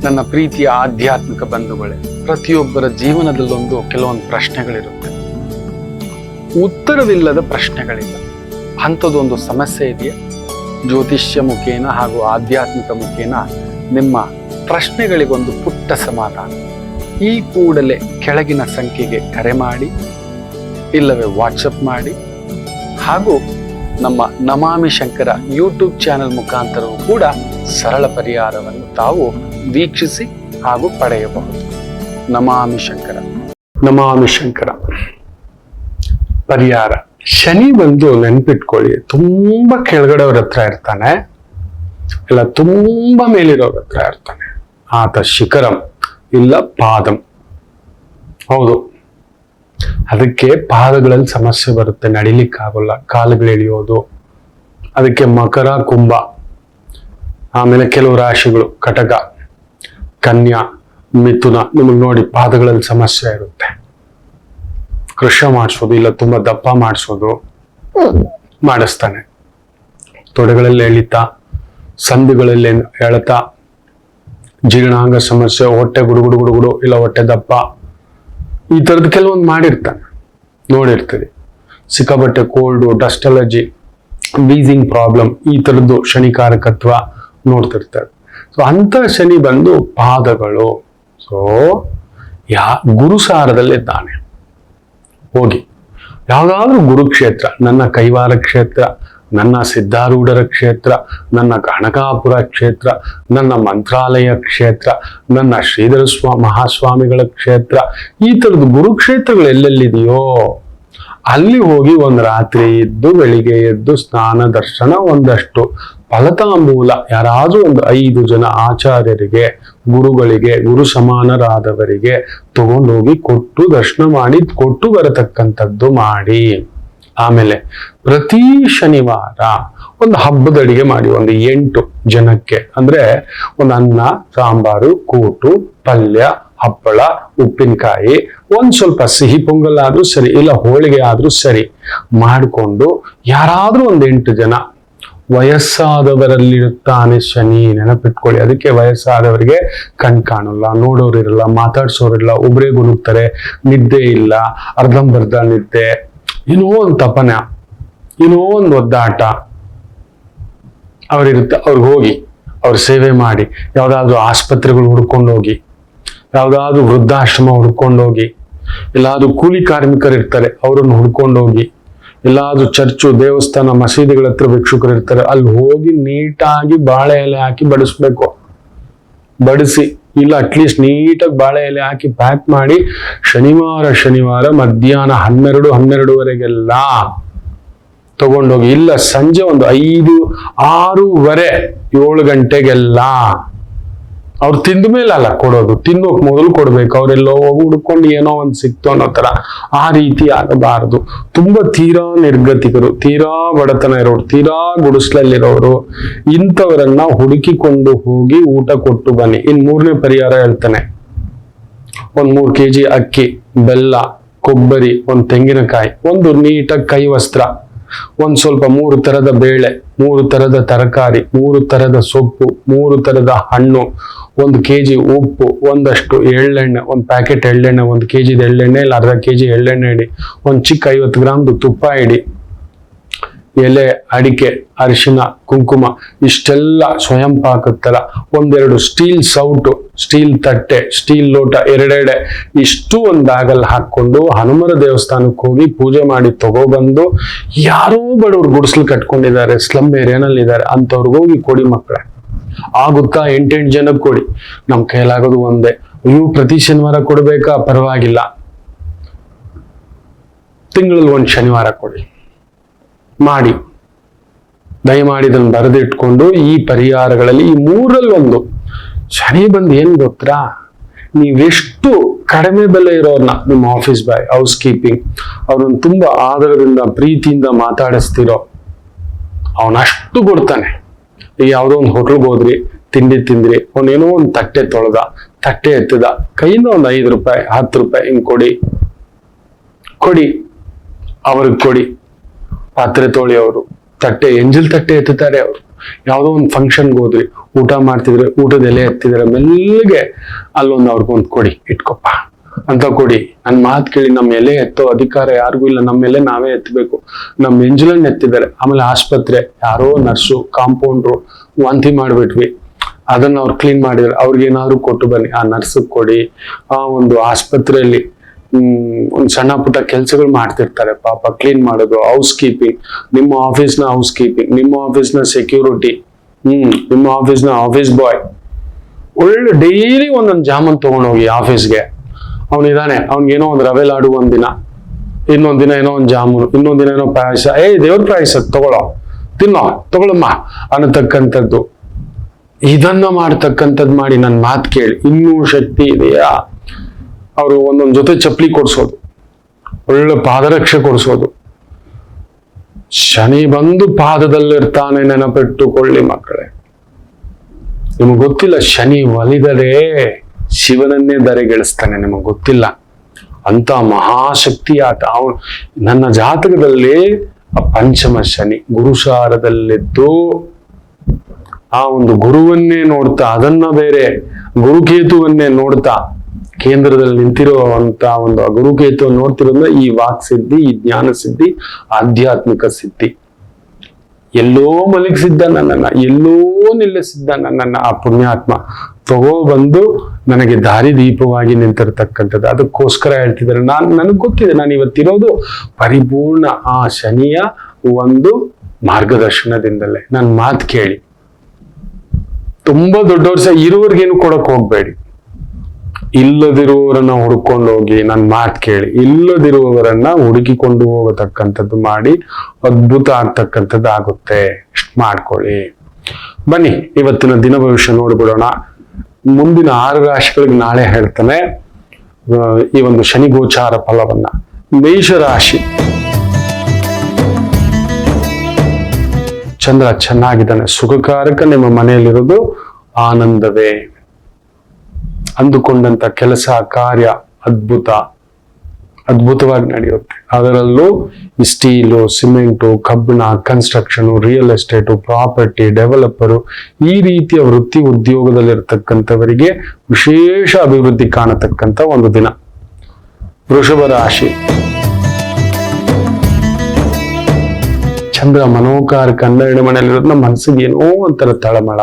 ನನ್ನ ಪ್ರೀತಿಯ ಆಧ್ಯಾತ್ಮಿಕ ಬಂಧುಗಳೇ, ಪ್ರತಿಯೊಬ್ಬರ ಜೀವನದಲ್ಲೊಂದು ಕೆಲವೊಂದು ಪ್ರಶ್ನೆಗಳಿರುತ್ತೆ, ಉತ್ತರವಿಲ್ಲದ ಪ್ರಶ್ನೆಗಳಿಲ್ಲ. ಅಂಥದ್ದೊಂದು ಸಮಸ್ಯೆ ಇದೆಯಾ? ಜ್ಯೋತಿಷ್ಯ ಮುಖೇನ ಹಾಗೂ ಆಧ್ಯಾತ್ಮಿಕ ಮುಖೇನ ನಿಮ್ಮ ಪ್ರಶ್ನೆಗಳಿಗೊಂದು ಪುಟ್ಟ ಸಮಾಧಾನ. ಈ ಕೂಡಲೇ ಕೆಳಗಿನ ಸಂಖ್ಯೆಗೆ ಕರೆ ಮಾಡಿ, ಇಲ್ಲವೇ ವಾಟ್ಸಪ್ ಮಾಡಿ, ಹಾಗೂ ನಮ್ಮ ನಮಾಮಿ ಶಂಕರ ಯೂಟ್ಯೂಬ್ ಚಾನೆಲ್ ಮುಖಾಂತರವೂ ಕೂಡ ಸರಳ ಪರಿಹಾರವನ್ನು ತಾವು ವೀಕ್ಷಿಸಿ ಹಾಗೂ ಪಡೆಯಬಹುದು. ನಮಾಮಿ ಶಂಕರ. ಪರಿಹಾರ. ಶನಿ ಬಂದು ನೆನ್ಪಿಟ್ಕೊಳ್ಳಿ, ತುಂಬಾ ಕೆಳಗಡೆಯವ್ರ ಹತ್ರ ಇರ್ತಾನೆ, ಇಲ್ಲ ತುಂಬಾ ಮೇಲಿರೋರ ಹತ್ರ ಇರ್ತಾನೆ. ಆತ ಶಿಖರಂ ಇಲ್ಲ ಪಾದಂ. ಹೌದು, ಅದಕ್ಕೆ ಪಾದಗಳಲ್ಲಿ ಸಮಸ್ಯೆ ಬರುತ್ತೆ, ನಡಿಲಿಕ್ಕಾಗಲ್ಲ, ಕಾಲುಗಳು ಎಳೆಯೋದು. ಅದಕ್ಕೆ ಮಕರ, ಕುಂಭ, ಆಮೇಲೆ ಕೆಲವು ರಾಶಿಗಳು ಕಟಕ, ಕನ್ಯಾ, ಮಿಥುನ, ನಿಮಗೆ ನೋಡಿ ಪಾದಗಳಲ್ಲಿ ಸಮಸ್ಯೆ ಇರುತ್ತೆ. ಕೃಷ ಮಾಡಿಸೋದು, ಇಲ್ಲ ತುಂಬಾ ದಪ್ಪ ಮಾಡಿಸೋದು ಮಾಡಿಸ್ತಾನೆ. ತೊಡೆಗಳಲ್ಲಿ ಎಳಿತ, ಸಂಧಿಗಳಲ್ಲಿ ಎಳೆತ, ಜೀರ್ಣಾಂಗ ಸಮಸ್ಯೆ, ಹೊಟ್ಟೆ ಗುಡುಗುಡು, ಇಲ್ಲ ಹೊಟ್ಟೆ ದಪ್ಪ, ಈ ತರದ್ ಕೆಲವೊಂದು ಮಾಡಿರ್ತಾನೆ, ನೋಡಿರ್ತೀವಿ. ಸಿಕ್ಕಾಪಟ್ಟೆ cold, dust allergy, wheezing problem, ಈ ಥರದ್ದು ಶನಿಕಾರಕತ್ವ ನೋಡ್ತಿರ್ತಾರೆ. ಸೊ ಅಂತ ಶನಿ ಬಂದು ಪಾದಗಳು. ಸೊ ಗುರುಸಾರದಲ್ಲಿದ್ದಾನೆ. ಹೋಗಿ ಯಾವ್ದಾದ್ರೂ ಗುರುಕ್ಷೇತ್ರ, ನನ್ನ ಕೈವಾರ ಕ್ಷೇತ್ರ, ನನ್ನ ಸಿದ್ಧಾರೂಢರ ಕ್ಷೇತ್ರ, ನನ್ನ ಕನಕಾಪುರ ಕ್ಷೇತ್ರ, ನನ್ನ ಮಂತ್ರಾಲಯ ಕ್ಷೇತ್ರ, ನನ್ನ ಶ್ರೀಧರ ಮಹಾಸ್ವಾಮಿಗಳ ಕ್ಷೇತ್ರ, ಈ ತರದ ಗುರುಕ್ಷೇತ್ರಗಳು ಎಲ್ಲೆಲ್ಲಿದೆಯೋ ಅಲ್ಲಿ ಹೋಗಿ ಒಂದು ರಾತ್ರಿ ಇದ್ದು ಬೆಳಿಗ್ಗೆ ಎದ್ದು ಸ್ನಾನ ದರ್ಶನ, ಒಂದಷ್ಟು ಫಲತಾಂಬೂಲ ಯಾರಾದ್ರೂ ಒಂದು 5 ಜನ ಆಚಾರ್ಯರಿಗೆ, ಗುರುಗಳಿಗೆ, ಗುರು ಸಮಾನರಾದವರಿಗೆ ತಗೊಂಡೋಗಿ ಕೊಟ್ಟು ದರ್ಶನ ಮಾಡಿ ಕೊಟ್ಟು ಬರತಕ್ಕಂಥದ್ದು ಮಾಡಿ. ಆಮೇಲೆ ಪ್ರತಿ ಶನಿವಾರ ಒಂದು ಹಬ್ಬದ ಅಡಿಗೆ ಮಾಡಿ, ಒಂದು 8 ಜನಕ್ಕೆ, ಅಂದ್ರೆ ಒಂದು ಅನ್ನ, ಸಾಂಬಾರು, ಕೂಟು, ಪಲ್ಯ, ಹಪ್ಪಳ, ಉಪ್ಪಿನಕಾಯಿ, ಒಂದ್ ಸ್ವಲ್ಪ ಸಿಹಿ ಪೊಂಗಲ್ ಆದ್ರೂ ಸರಿ, ಇಲ್ಲ ಹೋಳಿಗೆ ಆದ್ರೂ ಸರಿ ಮಾಡಿಕೊಂಡು ಯಾರಾದ್ರೂ ಒಂದು 8 ಜನ. ವಯಸ್ಸಾದವರಲ್ಲಿರುತ್ತಾನೆ ಶನಿ, ನೆನಪಿಟ್ಕೊಳ್ಳಿ. ಅದಕ್ಕೆ ವಯಸ್ಸಾದವರಿಗೆ ಕಣ್ ಕಾಣಲ್ಲ, ನೋಡೋರಿರಲ್ಲ, ಮಾತಾಡ್ಸೋರಿರಲ್ಲ, ಒಬ್ರೇ ಗುಣುಕ್ತಾರೆ, ನಿದ್ದೆ ಇಲ್ಲ, ಅರ್ಧಂಬರ್ಧ ನಿದ್ದೆ, ಏನೋ ಒಂದು ತಪನ, ಏನೋ ಒಂದು ಒದ್ದಾಟ ಅವ್ರಿರುತ್ತೆ. ಅವ್ರಿಗೆ ಹೋಗಿ ಅವ್ರ ಸೇವೆ ಮಾಡಿ, ಯಾವ್ದಾದ್ರು ಆಸ್ಪತ್ರೆಗಳು ಹುಡ್ಕೊಂಡೋಗಿ, ಯಾವ್ದಾದ್ರು ವೃದ್ಧಾಶ್ರಮ ಹುಡ್ಕೊಂಡೋಗಿ, ಎಲ್ಲಾದ್ರೂ ಕೂಲಿ ಕಾರ್ಮಿಕರು ಇರ್ತಾರೆ ಅವ್ರನ್ನ ಹುಡ್ಕೊಂಡೋಗಿ, ಎಲ್ಲಾದ್ರೂ ಚರ್ಚು, ದೇವಸ್ಥಾನ, ಮಸೀದಿಗಳ ಹತ್ರ ಭಿಕ್ಷುಕರು ಇರ್ತಾರೆ, ಅಲ್ಲಿ ಹೋಗಿ ನೀಟಾಗಿ ಬಾಳೆ ಎಲೆ ಹಾಕಿ ಬಡಿಸ್ಬೇಕು. ಬಡಿಸಿ, ಇಲ್ಲ ಅಟ್ಲೀಸ್ಟ್ ನೀಟಾಗಿ ಬಾಳೆ ಎಲೆ ಹಾಕಿ ಪ್ಯಾಕ್ ಮಾಡಿ ಶನಿವಾರ ಮಧ್ಯಾಹ್ನ 12-12:30 ತಗೊಂಡೋಗಿ, ಇಲ್ಲ ಸಂಜೆ ಒಂದು 5, 6:30, 7 ಗಂಟೆಗೆಲ್ಲ ಅವ್ರು ತಿಂದ ಮೇಲೆ ಅಲ್ಲ ಕೊಡೋದು, ತಿನ್ನೋಕ್ ಮೊದಲು ಕೊಡ್ಬೇಕು. ಅವರೆಲ್ಲೋ ಹೋಗಿ ಹುಡ್ಕೊಂಡು ಏನೋ ಒಂದು ಸಿಕ್ತು ಅನ್ನೋ ತರ ಆ ರೀತಿ ಆಗಬಾರದು. ತುಂಬಾ ತೀರಾ ನಿರ್ಗತಿಕರು, ತೀರಾ ಬಡತನ ಇರೋರು, ತೀರಾ ಗುಡಿಸ್ಲಲ್ಲಿರೋರು, ಇಂಥವರನ್ನ ಹುಡುಕಿಕೊಂಡು ಹೋಗಿ ಊಟ ಕೊಟ್ಟು ಬನ್ನಿ. ಇನ್ 3ನೇ ಪರಿಹಾರ ಹೇಳ್ತಾನೆ. ಒಂದ್ 3 kg ಅಕ್ಕಿ, ಬೆಲ್ಲ, ಕೊಬ್ಬರಿ, ಒಂದು ತೆಂಗಿನಕಾಯಿ, ಒಂದು ನೀಟಾಗಿ ಕೈ ವಸ್ತ್ರ, ಒಂದ್ ಸ್ವಲ್ಪ 3 ತರದ ಬೇಳೆ, 3 ತರದ ತರಕಾರಿ, 3 ತರದ ಸೊಪ್ಪು, 3 ತರದ ಹಣ್ಣು, 1 kg ಉಪ್ಪು, ಒಂದಷ್ಟು ಎಳ್ಳೆಣ್ಣೆ, ಒಂದು ಪ್ಯಾಕೆಟ್ ಎಳ್ಳೆಣ್ಣೆ, 1 kg ಎಳ್ಳೆಣ್ಣೆ ಇಲ್ಲ ಅರ್ಧ kg ಎಳ್ಳೆಣ್ಣೆ ಇಡಿ, ಒಂದು ಚಿಕ್ಕ 50 ಗ್ರಾಮ್ದು ತುಪ್ಪ ಇಡಿ, ಎಲೆ, ಅಡಿಕೆ, ಅರಿಶಿನ, ಕುಂಕುಮ, ಇಷ್ಟೆಲ್ಲ ಸ್ವಯಂ ಪಾಕದ, 1-2 ಸ್ಟೀಲ್ ಸೌಟು, ಸ್ಟೀಲ್ ತಟ್ಟೆ, ಸ್ಟೀಲ್ ಲೋಟ 2 ಇಷ್ಟು ಒಂದು ಬ್ಯಾಗಲ್ಲಿ ಹಾಕೊಂಡು ಹನುಮರ ದೇವಸ್ಥಾನಕ್ಕೆ ಹೋಗಿ ಪೂಜೆ ಮಾಡಿ ತಗೊಬಂದು, ಯಾರೋ ಬಡವ್ರು ಗುಡಿಸ್ಲು ಕಟ್ಕೊಂಡಿದ್ದಾರೆ, ಸ್ಲಮ್ ಏರಿಯಾನಲ್ಲಿ ಇದ್ದಾರೆ, ಅಂತವ್ರಿಗೆ ಹೋಗಿ ಕೊಡಿ ಮಕ್ಕಳೇ. ಆಗುತ್ತಾ 8 ಜನಕ್ಕೆ ಕೊಡಿ, ನಮ್ ಕೈಲಾಗೋದು ಒಂದೇ. ಇವು ಪ್ರತಿ ಶನಿವಾರ ಕೊಡ್ಬೇಕಾ? ಪರವಾಗಿಲ್ಲ, ತಿಂಗಳಲ್ಲಿ 1 ಶನಿವಾರ ಕೊಡಿ ಮಾಡಿ. ದಯಮಾಡಿ ಇದನ್ನು ಬರೆದಿಟ್ಕೊಂಡು ಈ ಪರಿಹಾರಗಳಲ್ಲಿ ಈ 3ರಲ್ಲಿ 1. ಶನಿ ಬಂದು ಏನ್ ಗೊತ್ತಾ, ನೀವೆಷ್ಟು ಕಡಿಮೆ ಬೆಲೆ ಇರೋರ್ನ ನಿಮ್ಮ ಆಫೀಸ್ ಬಾಯ್, ಹೌಸ್ ಕೀಪಿಂಗ್, ಅವ್ರನ್ನ ತುಂಬಾ ಆದರದಿಂದ ಪ್ರೀತಿಯಿಂದ ಮಾತಾಡಿಸ್ತಿರೋ ಅವನಷ್ಟು ಕೊಡ್ತಾನೆ. ಈಗ ಯಾವ್ದೋ ಒಂದು ಹೋಟ್ಲ್ಗೆ ಹೋದ್ರಿ, ತಿಂಡಿ ತಿಂದ್ರಿ, ಅವನೇನೋ ಒಂದು ತಟ್ಟೆ ತೊಳೆದ, ತಟ್ಟೆ ಎತ್ತದ, ಕೈಯಿಂದ ಒಂದು 5 ರೂಪಾಯಿ 10 ರೂಪಾಯಿ ಹಿಂಗ್ ಕೊಡಿ, ಅವ್ರಿಗೆ ಕೊಡಿ. ಪಾತ್ರೆ ತೊಳಿ ಅವರು, ತಟ್ಟೆ, ಎಂಜಲ್ ತಟ್ಟೆ ಎತ್ತುತ್ತಾರೆ ಅವರು. ಯಾವ್ದೋ ಒಂದು ಫಂಕ್ಷನ್ಗೆ ಹೋದ್ರಿ, ಊಟ ಮಾಡ್ತಿದ್ರೆ, ಊಟದ ಎಲೆ ಎತ್ತಿದ್ರೆ, ಮೆಲ್ಲಿಗೆ ಅಲ್ಲೊಂದು ಅವ್ರಿಗೊಂದು ಕೊಡಿ, ಇಟ್ಕೊಪ್ಪ ಅಂತ ಕೊಡಿ. ನನ್ ಮಾತು ಕೇಳಿ, ನಮ್ಮ ಎಲೆ ಎತ್ತೋ ಅಧಿಕಾರ ಯಾರಿಗೂ ಇಲ್ಲ, ನಮ್ಮ ಎಲೆ ನಾವೇ ಎತ್ತಬೇಕು. ನಮ್ಮ ಎಂಜಲನ್ನ ಎತ್ತಿದ್ದಾರೆ. ಆಮೇಲೆ ಆಸ್ಪತ್ರೆ, ಯಾರೋ ನರ್ಸು, ಕಾಂಪೌಂಡ್ರು ವಾಂತಿ ಮಾಡ್ಬಿಟ್ವಿ, ಅದನ್ನ ಅವ್ರು ಕ್ಲೀನ್ ಮಾಡಿದ್ರೆ, ಅವ್ರಿಗೇನಾದ್ರು ಕೊಟ್ಟು ಬನ್ನಿ, ಆ ನರ್ಸಿಗೆ ಕೊಡಿ. ಆ ಒಂದು ಆಸ್ಪತ್ರೆಯಲ್ಲಿ ಒಂದು ಸಣ್ಣ ಪುಟ್ಟ ಕೆಲಸಗಳು ಮಾಡ್ತಿರ್ತಾರೆ ಪಾಪ, ಕ್ಲೀನ್ ಮಾಡೋದು, ಹೌಸ್ ಕೀಪಿಂಗ್, ನಿಮ್ಮ ಆಫೀಸ್ನ ಹೌಸ್ ಕೀಪಿಂಗ್, ನಿಮ್ಮ ಆಫೀಸ್ನ ಸೆಕ್ಯೂರಿಟಿ, ನಿಮ್ಮ ಆಫೀಸ್ನ ಆಫೀಸ್ ಬಾಯ್, ಒಳ್ಳೆ ಡೈಲಿ ಒಂದೊಂದು ಜಾಮೂನ್ ತಗೊಂಡೋಗಿ ಆಫೀಸ್ಗೆ. ಅವನಿದಾನೆ, ಅವ್ನಿಗೇನೋ ಒಂದು ರವೆ ಲಾಡು ಒಂದಿನ, ಇನ್ನೊಂದ್ ದಿನ ಏನೋ ಒಂದು ಜಾಮೂನು, ಇನ್ನೊಂದ್ ದಿನ ಏನೋ ಪಾಯಸ, ದೇವ್ರ ಪಾಯಸ ತಗೊಳ್ಳೋ, ತಗೊಳಮ್ಮ ಅನ್ನತಕ್ಕಂಥದ್ದು. ಇದನ್ನ ಮಾಡ್ತಕ್ಕಂಥದ್ದು ಮಾಡಿ. ನನ್ನ ಮಾತು ಕೇಳಿ, ಇನ್ನೂ ಶಕ್ತಿ ಇದೆಯಾ? ಅವರು ಒಂದೊಂದ್ ಜೊತೆ ಚಪ್ಪಲಿ ಕೊಡ್ಸೋದು, ಒಳ್ಳೆ ಪಾದರಕ್ಷೆ ಕೊಡ್ಸೋದು. ಶನಿ ಬಂದು ಪಾದದಲ್ಲಿರ್ತಾನೆ, ನೆನಪಿಟ್ಟುಕೊಳ್ಳಿ ಮಕ್ಕಳೇ. ನಿಮಗ್ ಗೊತ್ತಿಲ್ಲ, ಶನಿ ಒಲಿದರೆ ಶಿವನನ್ನೇ ಧರೆಗೆಳಿಸ್ತಾನೆ, ನಿಮಗ್ ಗೊತ್ತಿಲ್ಲ. ಅಂತ ಮಹಾಶಕ್ತಿ ಆತ. ಅವನು ನನ್ನ ಜಾತಕದಲ್ಲಿ ಪಂಚಮ ಶನಿ ಗುರುಸಾರದಲ್ಲಿದ್ದು, ಆ ಒಂದು ಗುರುವನ್ನೇ ನೋಡ್ತಾ, ಅದನ್ನ ಬೇರೆ ಗುರುಕೇತುವನ್ನೇ ನೋಡ್ತಾ, ಕೇಂದ್ರದಲ್ಲಿ ನಿಂತಿರುವಂತ ಒಂದು ಗುರುಕೇತು ನೋಡ್ತಿರೋದ್ರೆ ಈ ವಾಕ್ ಸಿದ್ಧಿ, ಈ ಜ್ಞಾನ ಸಿದ್ಧಿ, ಆಧ್ಯಾತ್ಮಿಕ ಸಿದ್ಧಿ. ಎಲ್ಲೋ ಮಲಗಿಸಿದ್ದ ನನ್ನನ್ನ, ಎಲ್ಲೋ ನಿಲ್ಲಿಸಿದ್ದ ನನ್ನನ್ನ ಆ ಪುಣ್ಯಾತ್ಮ ತಗೋಬಂದು ನನಗೆ ದಾರಿ ದೀಪವಾಗಿ ನಿಂತಿರ್ತಕ್ಕಂಥದ್ದು. ಅದಕ್ಕೋಸ್ಕರ ಹೇಳ್ತಿದ್ದಾರೆ, ನನಗೆ ಗೊತ್ತಿದೆ ನಾನು ಇವತ್ತಿರೋದು ಪರಿಪೂರ್ಣ ಆ ಶನಿಯ ಒಂದು ಮಾರ್ಗದರ್ಶನದಿಂದಲೇ. ನನ್ನ ಮಾತು ಕೇಳಿ. ತುಂಬಾ ದೊಡ್ಡವ್ರ ಸಹ ಇರುವವರಿಗೇನು ಕೊಡಕ್ ಹೋಗ್ಬೇಡಿ. ಇಲ್ಲದಿರುವವರನ್ನ ಹುಡುಕೊಂಡು ಹೋಗಿ, ನನ್ನ ಮಾತು ಕೇಳಿ, ಇಲ್ಲದಿರುವವರನ್ನ ಹುಡುಕಿಕೊಂಡು ಹೋಗತಕ್ಕಂಥದ್ದು ಮಾಡಿ ಅದ್ಭುತ ಆಗ್ತಕ್ಕಂಥದ್ದು ಆಗುತ್ತೆ. ಇಷ್ಟು ಮಾಡ್ಕೊಳ್ಳಿ. ಬನ್ನಿ ಇವತ್ತಿನ ದಿನ ಭವಿಷ್ಯ ನೋಡ್ಬಿಡೋಣ. ಮುಂದಿನ 6 ರಾಶಿಗಳಿಗೆ ನಾಳೆ ಹೇಳ್ತಾನೆ ಈ ಒಂದು ಶನಿ ಗೋಚಾರ ಫಲವನ್ನ. ಮೇಷರಾಶಿ, ಚಂದ್ರ ಚೆನ್ನಾಗಿದ್ದಾನೆ, ಸುಖಕಾರಕ. ನಿಮ್ಮ ಮನೆಯಲ್ಲಿರೋದು ಆನಂದವೇ. ಅಂದುಕೊಂಡಂತ ಕೆಲಸ ಕಾರ್ಯ ಅದ್ಭುತವಾಗಿ ನಡೆಯುತ್ತೆ. ಅದರಲ್ಲೂ ಈ ಸ್ಟೀಲು, ಸಿಮೆಂಟು, ಕಬ್ಬಿಣ, construction, real estate, property, developer, ಈ ರೀತಿಯ ವೃತ್ತಿ ಉದ್ಯೋಗದಲ್ಲಿರ್ತಕ್ಕಂಥವರಿಗೆ ವಿಶೇಷ ಅಭಿವೃದ್ಧಿ ಕಾಣತಕ್ಕಂಥ ಒಂದು ದಿನ. ವೃಷಭ ರಾಶಿ, ಚಂದ್ರ ಮನೋಕಾರಕ 12 ಮನೆಯಲ್ಲಿರೋದು. ನಮ್ಮ ಮನಸ್ಸಿಗೆ ಏನೋ ಒಂಥರ ತಳಮಳ.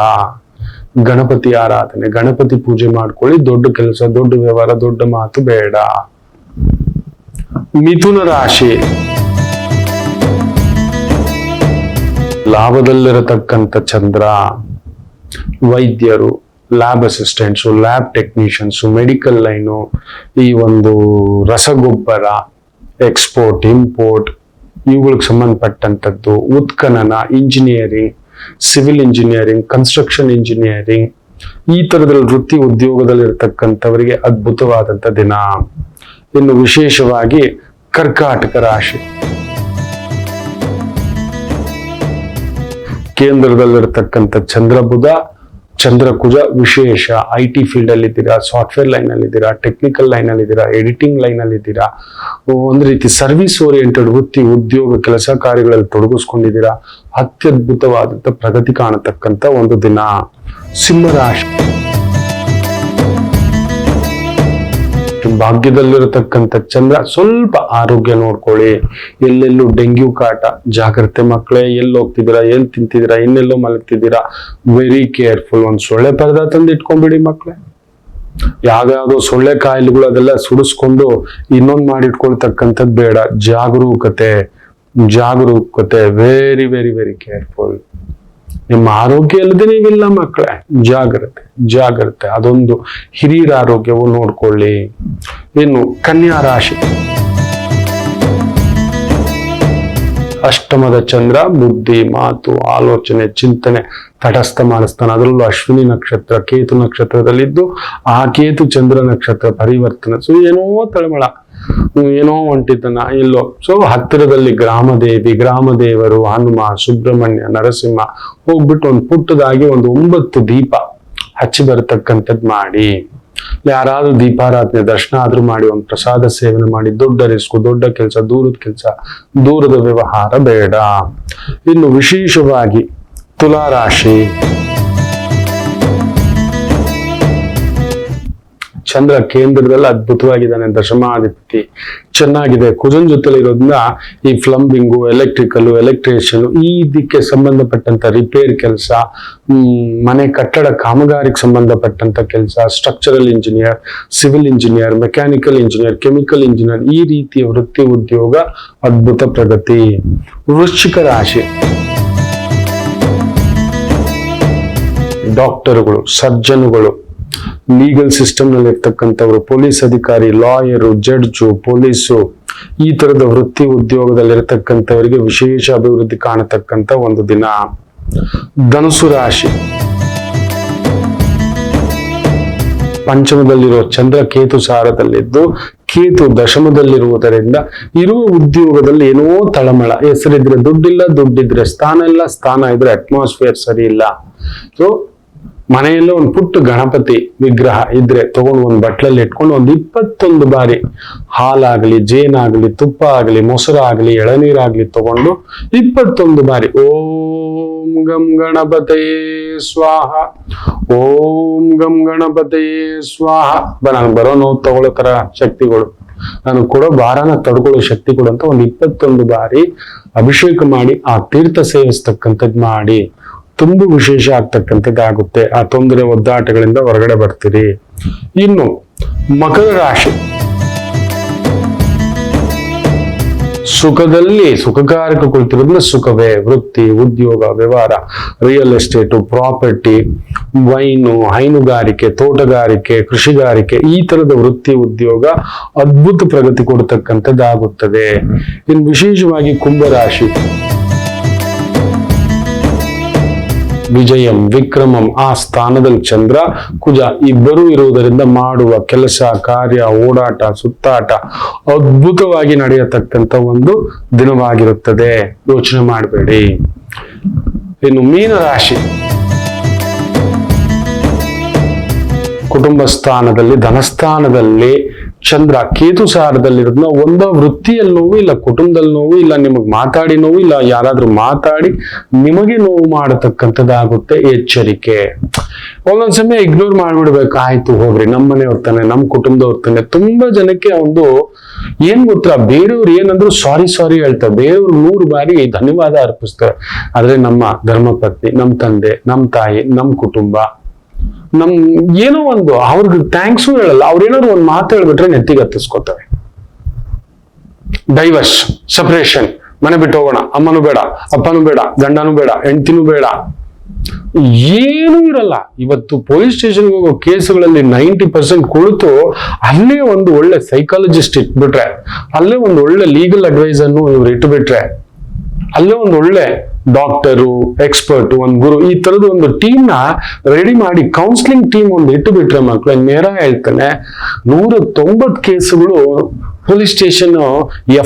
ಗಣಪತಿ ಆರಾಧನೆ, ಗಣಪತಿ ಪೂಜೆ ಮಾಡ್ಕೊಳ್ಳಿ. ದೊಡ್ಡ ಕೆಲಸ, ದೊಡ್ಡ ವ್ಯವಹಾರ, ದೊಡ್ಡ ಮಾತು ಬೇಡ. ಮಿಥುನ ರಾಶಿ, ಲಾಭದಲ್ಲಿರತಕ್ಕಂಥ ಚಂದ್ರ. ವೈದ್ಯರು, lab assistants, lab technicians, medical line, ಈ ಒಂದು ರಸಗೊಬ್ಬರ, ಎಕ್ಸ್ಪೋರ್ಟ್ ಇಂಪೋರ್ಟ್, ಇವುಗಳಿಗೆ ಸಂಬಂಧಪಟ್ಟಂಥದ್ದು, ಉತ್ಖನನ, engineering, civil engineering, construction engineering, ಈ ತರದಲ್ಲಿ ವೃತ್ತಿ ಉದ್ಯೋಗದಲ್ಲಿರ್ತಕ್ಕಂಥವರಿಗೆ ಅದ್ಭುತವಾದಂಥ ದಿನ. ಇನ್ನು ವಿಶೇಷವಾಗಿ ಕರ್ಕಾಟಕ ರಾಶಿ, ಕೇಂದ್ರದಲ್ಲಿರ್ತಕ್ಕಂಥ ಚಂದ್ರ ಬುಧ, ಚಂದ್ರ ಕುಜ ವಿಶೇಷ. IT ಫೀಲ್ಡ್ ಅಲ್ಲಿ ಇದ್ದೀರಾ, ಸಾಫ್ಟ್ವೇರ್ ಲೈನ್ ಅಲ್ಲಿ ಇದ್ದೀರಾ, ಟೆಕ್ನಿಕಲ್ ಲೈನ್ ಅಲ್ಲಿ ಇದ್ದೀರಾ, ಎಡಿಟಿಂಗ್ ಲೈನ್ ಅಲ್ಲಿ ಇದ್ದೀರಾ, ಒಂದು ರೀತಿ ಸರ್ವಿಸ್ ಓರಿಯೆಂಟೆಡ್ ವೃತ್ತಿ ಉದ್ಯೋಗ ಕೆಲಸ ಕಾರ್ಯಗಳಲ್ಲಿ ತೊಡಗಿಸ್ಕೊಂಡಿದ್ದೀರಾ. ಅತ್ಯದ್ಭುತವಾದಂಥ ಪ್ರಗತಿ ಕಾಣತಕ್ಕಂಥ ಒಂದು ದಿನ. ಸಿಂಹರಾಶಿ, ಭಾಗ್ಯದಲ್ಲಿರತಕ್ಕಂಥ ಚಂದ್ರ. ಸ್ವಲ್ಪ ಆರೋಗ್ಯ ನೋಡ್ಕೊಳ್ಳಿ. ಎಲ್ಲೆಲ್ಲೂ ಡೆಂಗ್ಯೂ ಕಾಟ, ಜಾಗ್ರತೆ ಮಕ್ಕಳೇ. ಎಲ್ಲಿ ಹೋಗ್ತಿದ್ದೀರಾ, ಎಲ್ಲಿ ತಿಂತಿದ್ದೀರಾ, ಇನ್ನೆಲ್ಲೋ ಮಲಗ್ತಿದ್ದೀರಾ, ವೆರಿ ಕೇರ್ಫುಲ್. ಒಂದು ಸೊಳ್ಳೆ ಪರದೆ ತಂದು ಇಟ್ಕೊಂಡ್ಬಿಡಿ ಮಕ್ಕಳೇ. ಯಾವ್ಯಾವ್ದೋ ಸೊಳ್ಳೆ ಕಾಯಿಲೆಗಳು ಅದೆಲ್ಲ ಸುಡಿಸ್ಕೊಂಡು ಇನ್ನೊಂದು ಮಾಡಿಟ್ಕೊಳ್ತಕ್ಕಂಥದ್ದು ಬೇಡ. ಜಾಗರೂಕತೆ, ವೆರಿ ವೆರಿ ವೆರಿ ಕೇರ್ಫುಲ್. ನಿಮ್ಮ ಆರೋಗ್ಯ ಇಲ್ಲದೆ ನೀವಿಲ್ಲ ಮಕ್ಕಳೇ. ಜಾಗ್ರತೆ. ಅದೊಂದು ಹಿರಿಯರ ಆರೋಗ್ಯವು ನೋಡ್ಕೊಳ್ಳಿ. ಇನ್ನು ಕನ್ಯಾ ರಾಶಿ, ಅಷ್ಟಮದ ಚಂದ್ರ ಬುದ್ಧಿ, ಮಾತು, ಆಲೋಚನೆ, ಚಿಂತನೆ ತಟಸ್ಥ ಮಾಡಿಸ್ತಾನೆ. ಅದರಲ್ಲೂ ಅಶ್ವಿನಿ ನಕ್ಷತ್ರ, ಕೇತು ನಕ್ಷತ್ರದಲ್ಲಿದ್ದು ಆ ಕೇತು ಚಂದ್ರ ನಕ್ಷತ್ರ ಪರಿವರ್ತನೆ. ಸೊ ಏನೋ ತಳಮಳ, ಏನೋ ಹೊಂಟಿತನ ಎಲ್ಲೋ. ಸೊ ಹತ್ತಿರದಲ್ಲಿ ಗ್ರಾಮದೇವರು, ಹನುಮ, ಸುಬ್ರಹ್ಮಣ್ಯ, ನರಸಿಂಹ ಹೋಗ್ಬಿಟ್ಟು ಒಂದು ಪುಟ್ಟದಾಗಿ ಒಂದು 9 ದೀಪ ಹಚ್ಚಿ ಬರತಕ್ಕಂಥದ್ದು ಮಾಡಿ. ಯಾರಾದ್ರೂ ದೀಪಾರಾಧನೆ ದರ್ಶನ ಆದ್ರೂ ಮಾಡಿ, ಒಂದು ಪ್ರಸಾದ ಸೇವನೆ ಮಾಡಿ. ದೊಡ್ಡ ರಿಸ್ಕು, ದೊಡ್ಡ ಕೆಲಸ, ದೂರದ ವ್ಯವಹಾರ ಬೇಡ. ಇನ್ನು ವಿಶೇಷವಾಗಿ ತುಲಾರಾಶಿ, ಚಂದ್ರ ಕೇಂದ್ರದಲ್ಲಿ ಅದ್ಭುತವಾಗಿದ್ದಾನೆ. ದಶಮಾಧಿಪತಿ ಚೆನ್ನಾಗಿದೆ. ಕುಜನ್ ಜೊತೆಲಿ ಇರೋದ್ರಿಂದ ಈ ಪ್ಲಂಬಿಂಗು, ಎಲೆಕ್ಟ್ರಿಷಿಯನ್, ಈ ಇದಕ್ಕೆ ಸಂಬಂಧಪಟ್ಟಂತ ರಿಪೇರ್ ಕೆಲಸ, ಮನೆ ಕಟ್ಟಡ ಕಾಮಗಾರಿಗೆ ಸಂಬಂಧಪಟ್ಟಂತ ಕೆಲಸ, structural engineer, civil engineer, mechanical engineer, chemical engineer, ಈ ರೀತಿಯ ವೃತ್ತಿ ಉದ್ಯೋಗ ಅದ್ಭುತ ಪ್ರಗತಿ. ವೃಶ್ಚಿಕ ರಾಶಿ, ಡಾಕ್ಟರ್ಗಳು, ಸರ್ಜನ್ಗಳು, ಲೀಗಲ್ ಸಿಸ್ಟಮ್ ನಲ್ಲಿ ಇರ್ತಕ್ಕಂಥವ್ರು, ಪೊಲೀಸ್ ಅಧಿಕಾರಿ, ಲಾಯರು, ಜಡ್ಜು, ಪೊಲೀಸು, ಈ ತರದ ವೃತ್ತಿ ಉದ್ಯೋಗದಲ್ಲಿರ್ತಕ್ಕಂಥವರಿಗೆ ವಿಶೇಷ ಅಭಿವೃದ್ಧಿ ಕಾಣತಕ್ಕಂಥ ಒಂದು ದಿನ. ಧನುಸು ರಾಶಿ, ಪಂಚಮದಲ್ಲಿರೋ ಚಂದ್ರ ಕೇತು ಸಾರದಲ್ಲಿದ್ದು ಕೇತು ದಶಮದಲ್ಲಿರುವುದರಿಂದ ಇರುವ ಉದ್ಯೋಗದಲ್ಲಿ ಏನೋ ತಳಮಳ. ಹೆಸರಿದ್ರೆ ದುಡ್ಡಿಲ್ಲ, ದುಡ್ಡಿದ್ರೆ ಸ್ಥಾನ ಇಲ್ಲ, ಸ್ಥಾನ ಇದ್ರೆ ಅಟ್ಮಾಸ್ಫಿಯರ್ ಸರಿ ಇಲ್ಲ. ಸೊ ಮನೆಯಲ್ಲೇ ಒಂದು ಪುಟ್ಟ ಗಣಪತಿ ವಿಗ್ರಹ ಇದ್ರೆ ತಗೊಂಡು ಒಂದು ಬಟ್ಲಲ್ಲಿ ಇಟ್ಕೊಂಡು ಒಂದು 21 ಬಾರಿ ಹಾಲಾಗ್ಲಿ, ಜೇನಾಗ್ಲಿ, ತುಪ್ಪ ಆಗ್ಲಿ, ಮೊಸರಾಗ್ಲಿ, ಎಳನೀರಾಗ್ಲಿ ತಗೊಂಡು 21 ಬಾರಿ ಓಂ ಗಂ ಗಣಪತಯೇ ಸ್ವಾಹ. ಓಂ ಗಂ ಗಣಪತಿಯೇ ಸ್ವಾಹ. ನಾನು ಬರೋ ನೋವು ತಗೊಳ್ಳೋ ತರ ಶಕ್ತಿಗಳು, ನಾನು ಕೊಡೋ ಭಾರನ ತಡ್ಕೊಳ್ಳೋ ಶಕ್ತಿಗಳು ಅಂತ ಒಂದು 21 ಬಾರಿ ಅಭಿಷೇಕ ಮಾಡಿ ಆ ತೀರ್ಥ ಸೇವಿಸ್ತಕ್ಕಂಥದ್ದು ಮಾಡಿ ತುಂಬಾ ವಿಶೇಷ ಆಗ್ತಕ್ಕಂಥದ್ದಾಗುತ್ತೆ. ಆ ತೊಂದರೆ ಒದ್ದಾಟಗಳಿಂದ ಹೊರಗಡೆ ಬರ್ತೀರಿ. ಇನ್ನು ಮಕರ ರಾಶಿ, ಸುಖದಲ್ಲಿ ಸುಖಕಾರಕ ಕುಳಿತಿರೋದ್ರಿಂದ ಸುಖವೇ. ವೃತ್ತಿ, ಉದ್ಯೋಗ, ವ್ಯವಹಾರ, ರಿಯಲ್ ಎಸ್ಟೇಟು, ಪ್ರಾಪರ್ಟಿ, ವೈನು, ಹೈನುಗಾರಿಕೆ, ತೋಟಗಾರಿಕೆ, ಕೃಷಿಗಾರಿಕೆ, ಈ ತರದ ವೃತ್ತಿ ಉದ್ಯೋಗ ಅದ್ಭುತ ಪ್ರಗತಿ ಕೊಡ್ತಕ್ಕಂಥದ್ದಾಗುತ್ತದೆ. ಇನ್ನು ವಿಶೇಷವಾಗಿ ಕುಂಭರಾಶಿ, ವಿಜಯಂ ವಿಕ್ರಮಂ, ಆ ಸ್ಥಾನದಲ್ಲಿ ಚಂದ್ರ ಕುಜ ಇಬ್ಬರೂ ಇರುವುದರಿಂದ ಮಾಡುವ ಕೆಲಸ ಕಾರ್ಯ, ಓಡಾಟ, ಸುತ್ತಾಟ ಅದ್ಭುತವಾಗಿ ನಡೆಯತಕ್ಕಂಥ ಒಂದು ದಿನವಾಗಿರುತ್ತದೆ. ಯೋಚನೆ ಮಾಡಬೇಡಿ. ಇನ್ನು ಮೀನರಾಶಿ, ಕುಟುಂಬ ಸ್ಥಾನದಲ್ಲಿ ಧನಸ್ಥಾನದಲ್ಲಿ ಚಂದ್ರ ಕೇತು ಸಾರದಲ್ಲಿರೋದ್ನ ಒಂದ ವೃತ್ತಿಯಲ್ಲಿ ನೋವು, ಇಲ್ಲ ಕುಟುಂಬದಲ್ಲಿ ನೋವು, ಇಲ್ಲ ನಿಮಗ್ ಮಾತಾಡಿ ನೋವು, ಇಲ್ಲ ಯಾರಾದ್ರೂ ಮಾತಾಡಿ ನಿಮಗೆ ನೋವು ಮಾಡತಕ್ಕಂಥದ್ದಾಗುತ್ತೆ. ಎಚ್ಚರಿಕೆ. ಒಂದೊಂದ್ ಸಮಯ ಇಗ್ನೋರ್ ಮಾಡ್ಬಿಡ್ಬೇಕು. ಆಯ್ತು ಹೋಗ್ರಿ, ನಮ್ಮ ಮನೆಯವ್ರ ತಾನೆ, ನಮ್ ಕುಟುಂಬದವ್ರ ತಾನೆ. ತುಂಬಾ ಜನಕ್ಕೆ ಒಂದು ಏನ್ ಗೊತ್ತಾ, ಬೇರೆಯವ್ರು ಏನಂದ್ರು ಸಾರಿ ಸಾರಿ ಹೇಳ್ತಾರೆ, ಬೇರೆಯವ್ರು 100 ಬಾರಿ ಧನ್ಯವಾದ ಅರ್ಪಿಸ್ತಾರೆ. ಆದ್ರೆ ನಮ್ಮ ಧರ್ಮಪತ್ನಿ, ನಮ್ ತಂದೆ, ನಮ್ ತಾಯಿ, ನಮ್ ಕುಟುಂಬ, ನಮ್ ಏನೋ ಒಂದು ಅವ್ರಿಗೆ ಥ್ಯಾಂಕ್ಸು ಹೇಳಲ್ಲ. ಅವ್ರೇನಾದ್ರು ಒಂದು ಮಾತು ಹೇಳ್ಬಿಟ್ರೆ ನೆತ್ತಿಗೆ ಹತ್ತಿಸ್ಕೋತವೆ. ಡೈವರ್ಸ್, ಸಪರೇಷನ್, ಮನೆ ಬಿಟ್ಟು ಹೋಗೋಣ, ಅಮ್ಮನೂ ಬೇಡ, ಅಪ್ಪನೂ ಬೇಡ, ಗಂಡನೂ ಬೇಡ, ಹೆಂಡತಿನೂ ಬೇಡ, ಏನೂ ಇರಲ್ಲ. ಇವತ್ತು ಪೊಲೀಸ್ ಸ್ಟೇಷನ್ಗೆ ಹೋಗೋ ಕೇಸುಗಳಲ್ಲಿ 90% ಕುಳಿತು ಅಲ್ಲೇ ಒಂದು ಒಳ್ಳೆ ಸೈಕಾಲಜಿಸ್ಟ್ ಇಟ್ಬಿಟ್ರೆ, ಅಲ್ಲೇ ಒಂದು ಒಳ್ಳೆ ಲೀಗಲ್ ಅಡ್ವೈಸ್ ಅನ್ನು ಇವ್ರು ಇಟ್ಬಿಟ್ರೆ, ಅಲ್ಲೇ ಒಂದು ಒಳ್ಳೆ ಡಾಕ್ಟರು, ಎಕ್ಸ್ಪರ್ಟ್, ಒಂದು ಗುರು, ಈ ತರದ ಒಂದು ಟೀಮ್ ನ ರೆಡಿ ಮಾಡಿ ಕೌನ್ಸಿಲಿಂಗ್ ಟೀಮ್ ಒಂದು ಇಟ್ಟು ಬಿಟ್ರೆ ಮಕ್ಕಳು, ನೇರ ಹೇಳ್ತಾನೆ 190 ಕೇಸುಗಳು ಪೊಲೀಸ್ ಸ್ಟೇಷನ್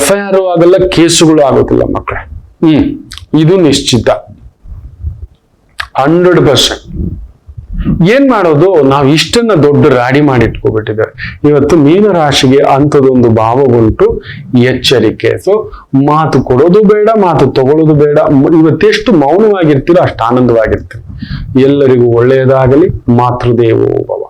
FIR ಆಗಲ್ಲ, ಕೇಸುಗಳು ಆಗೋದಿಲ್ಲ ಮಕ್ಕಳೇ. ಇದು ನಿಶ್ಚಿತ 100%. ಏನ್ ಮಾಡೋದು, ನಾವು ಇಷ್ಟನ್ನ ದೊಡ್ಡ ರಾಡಿ ಮಾಡಿ ಇಟ್ಕೊಬಿಟ್ಟಿದ್ದಾರೆ. ಇವತ್ತು ಮೀನರಾಶಿಗೆ ಅಂಥದೊಂದು ಭಾವ ಉಂಟು. ಎಚ್ಚರಿಕೆ. ಸೊ ಮಾತು ಕೊಡೋದು ಬೇಡ, ಮಾತು ತಗೊಳ್ಳೋದು ಬೇಡ. ಇವತ್ತೆಷ್ಟು ಮೌನವಾಗಿರ್ತೀರೋ ಅಷ್ಟು ಆನಂದವಾಗಿರ್ತೀರಿ. ಎಲ್ಲರಿಗೂ ಒಳ್ಳೆಯದಾಗಲಿ. ಮಾತೃದೇವೋ ಭವ.